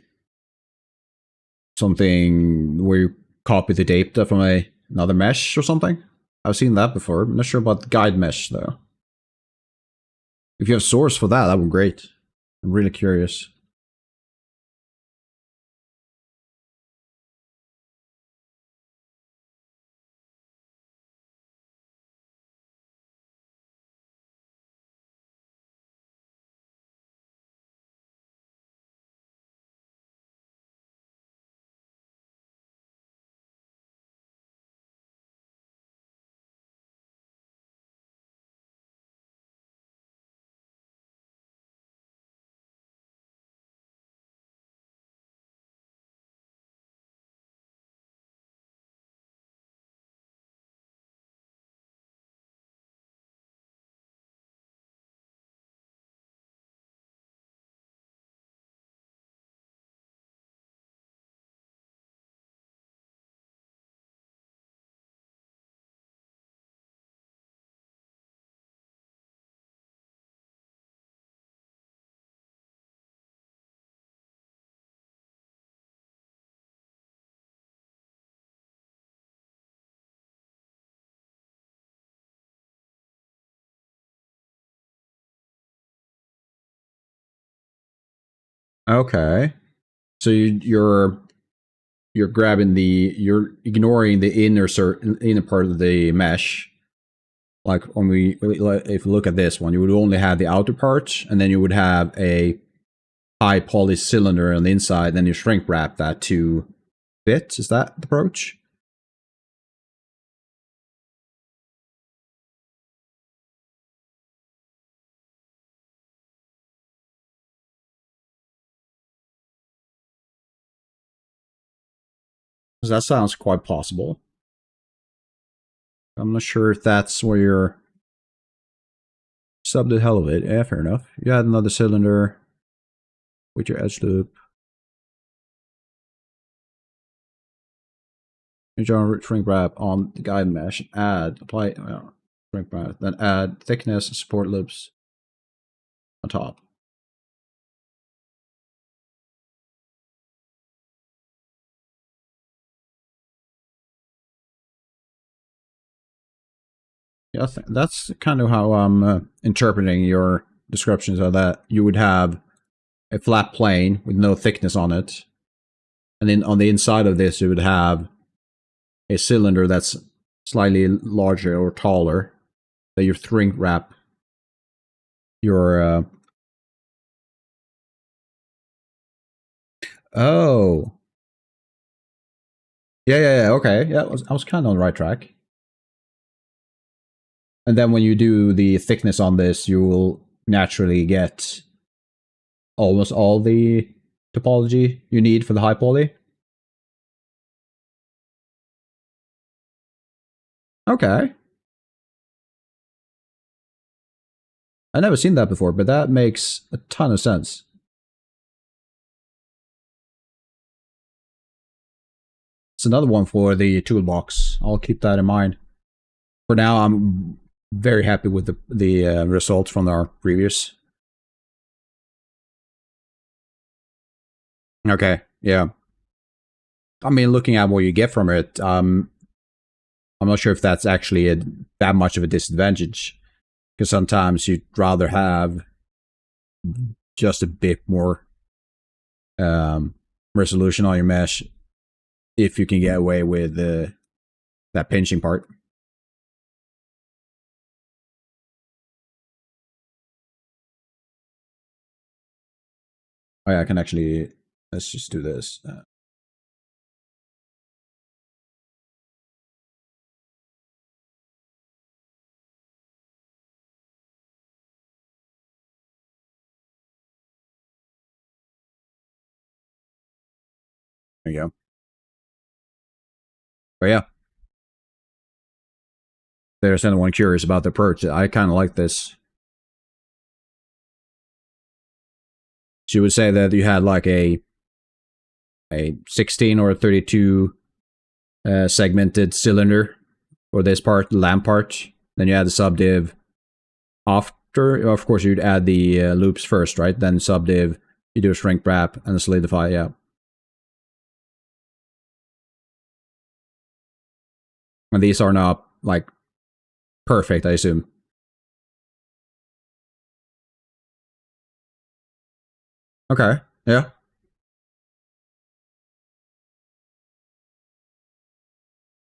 something where you copy the data from another mesh or something? I've seen that before. I'm not sure about the guide mesh though. If you have source for that, that would be great. I'm really curious. Okay. So you're grabbing you're ignoring the inner part of the mesh. Like when if you look at this one, you would only have the outer part, and then you would have a high poly cylinder on the inside. Then you shrink wrap that to fit. Is that the approach? Because that sounds quite possible. I'm not sure if that's where you're sub the hell of it. Yeah, fair enough. You add another cylinder with your edge loop. You join shrink wrap on the guide mesh. Add, apply, shrink wrap. Then add thickness and support loops on top. Yeah, that's kind of how I'm interpreting your descriptions of that. You would have a flat plane with no thickness on it. And then on the inside of this, you would have a cylinder that's slightly larger or taller that you shrink wrap your... Oh. Yeah, okay. Yeah, I was kind of on the right track. And then when you do the thickness on this, you will naturally get almost all the topology you need for the Highpoly. Okay. I've never seen that before, but that makes a ton of sense. It's another one for the toolbox. I'll keep that in mind. For now, I'm very happy with the results from our previous. Okay, yeah. I mean, looking at what you get from it, I'm not sure if that's actually that much of a disadvantage. Because sometimes you'd rather have just a bit more resolution on your mesh if you can get away with that pinching part. Oh yeah, I can actually, let's just do this. There you go. But yeah. There's anyone curious about the approach. I kind of like this. She would say that you had like a 16 or 32 segmented cylinder for this part, the lamp part. Then you had the subdiv off after, of course, you'd add the loops first, right? Then subdiv, you do a shrink wrap and a solidify, yeah. And these are not, like, perfect, I assume. Okay, yeah.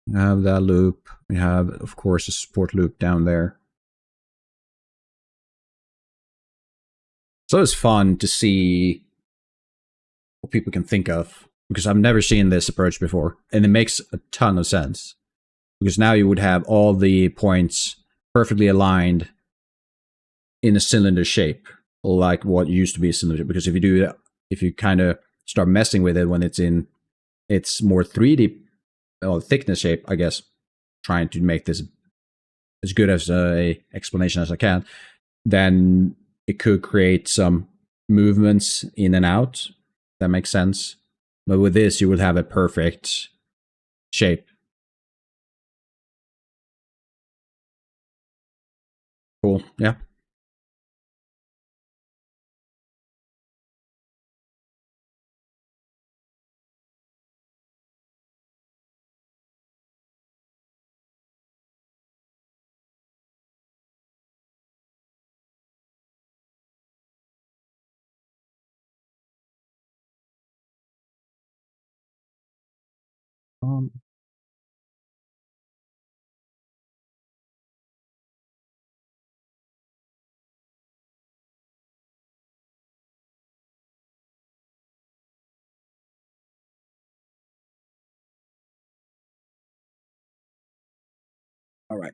We have that loop. We have, of course, a support loop down there. So it's fun to see what people can think of, because I've never seen this approach before, and it makes a ton of sense. Because now you would have all the points perfectly aligned in a cylinder shape, like what used to be a cylinder. Because if you do, if you kind of start messing with it when it's in its more 3D thickness shape, I guess, trying to make this as good as a explanation as I can, then it could create some movements in and out. That makes sense. But with this, you would have a perfect shape. Cool. Yeah. Um, all right.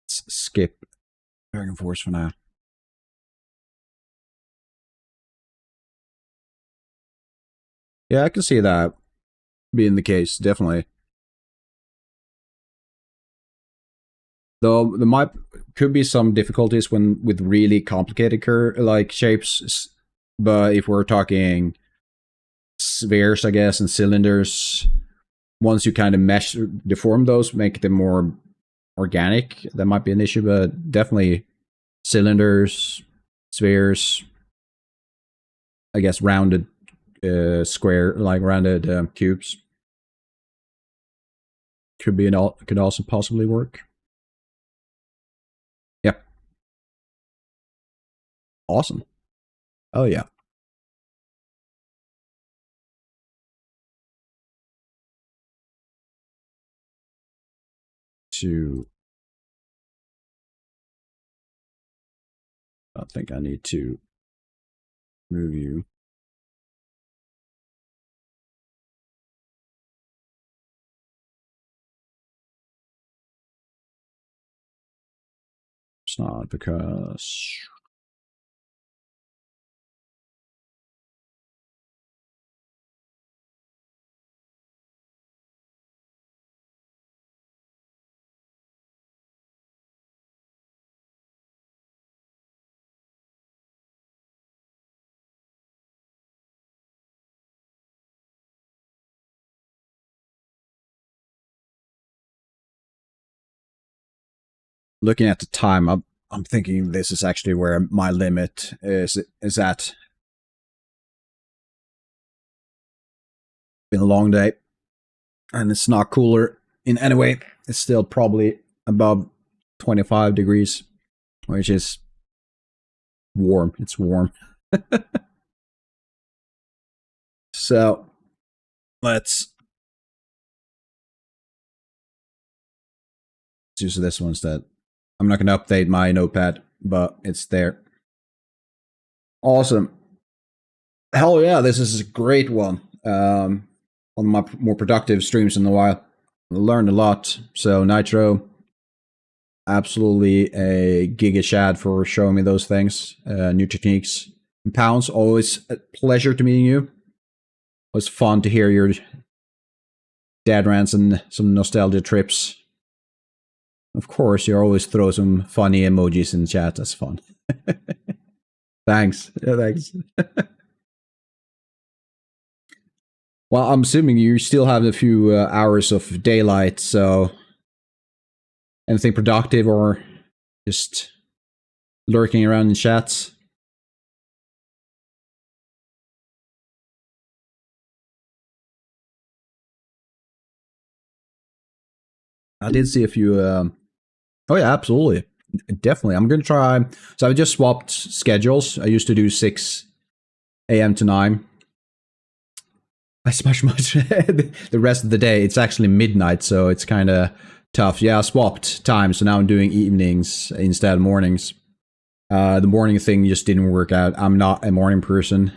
Let's skip Dragon Force for now. Yeah, I can see that being the case, definitely. Though there might could be some difficulties when with really complicated like shapes, but if we're talking spheres, I guess, and cylinders, once you kind of mesh deform those, make them more organic, that might be an issue. But definitely cylinders, spheres, I guess rounded square, like rounded cubes, could also possibly work. Yep. Awesome. Oh yeah. To I think I need to move you. It's not because looking at the time, I'm thinking this is actually where my limit is at. Been a long day, and it's not cooler in any way. It's still probably above 25 degrees, which is warm. It's warm. So let's use this one instead. I'm not going to update my notepad, but it's there. Awesome. Hell yeah, this is a great one. One of my more productive streams in a while. I learned a lot. So Nitro, absolutely a giga shad for showing me those things, new techniques. And Pounds, always a pleasure to meeting you. It was fun to hear your dad rants and some nostalgia trips. Of course, you always throw some funny emojis in chat. That's fun. Thanks. Yeah, thanks. Well, I'm assuming you still have a few hours of daylight, so anything productive or Just lurking around in chats. I did see a few. Oh yeah, absolutely, definitely. I'm gonna try. So I just swapped schedules. I used to do 6 a.m. to 9. I smash much the rest of the day. It's actually midnight, so it's kind of tough. Yeah, I swapped time, so now I'm doing evenings instead of mornings. The morning thing just didn't work out. I'm not a morning person.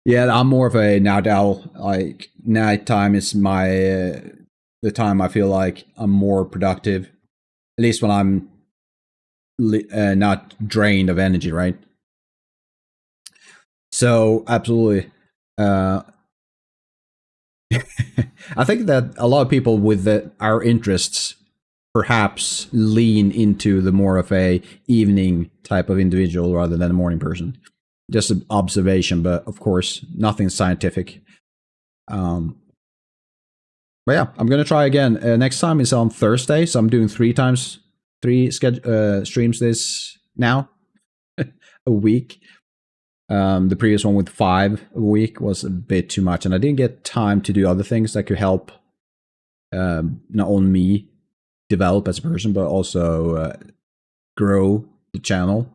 Yeah, I'm more of a night owl. Like nighttime is my the time I feel like I'm more productive. At least when I'm not drained of energy, right? So absolutely. I think that a lot of people with our interests perhaps lean into the more of a evening type of individual rather than a morning person. Just an observation, but of course, nothing scientific. But yeah, I'm gonna try again. Next time is on Thursday, so I'm doing 3 streams this now a week. The previous one with 5 a week was a bit too much, and I didn't get time to do other things that could help not only me develop as a person, but also grow the channel.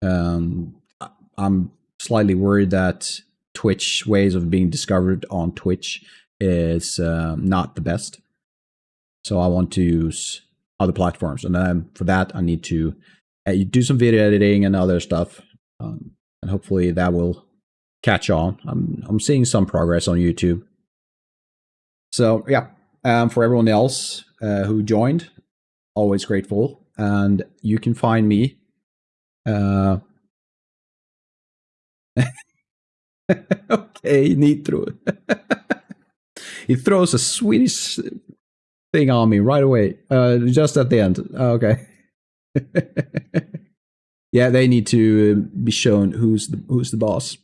I'm slightly worried that Twitch ways of being discovered on Twitch is not the best. So I want to use other platforms, and then for that I need to do some video editing and other stuff, and hopefully that will catch on. I'm seeing some progress on YouTube. So yeah, for everyone else who joined, always grateful, and you can find me. Okay, Nitro. He throws a Swedish thing on me right away, just at the end. Okay. Yeah, they need to be shown who's the boss.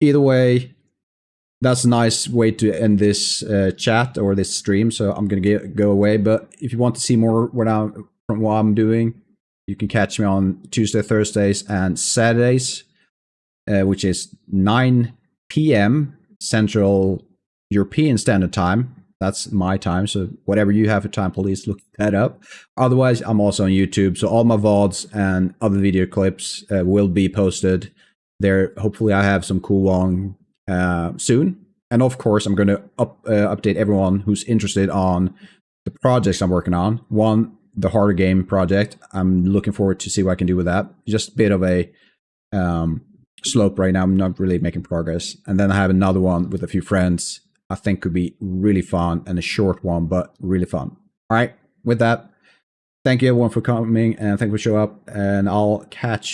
Either way, that's a nice way to end this chat or this stream. So I'm gonna go away. But if you want to see more from what I'm doing, you can catch me on Tuesday, Thursdays, and Saturdays, which is 9 p.m. Central European Standard Time. That's my time. So whatever you have for time, please look that up. Otherwise, I'm also on YouTube. So all my VODs and other video clips will be posted there. Hopefully I have some cool one soon. And of course, I'm going to update everyone who's interested on the projects I'm working on. One, the harder game project. I'm looking forward to see what I can do with that. Just a bit of a slope right now. I'm not really making progress. And then I have another one with a few friends I think could be really fun, and a short one, but really fun. All right, with that, thank you everyone for coming, and thank you for showing up, and I'll catch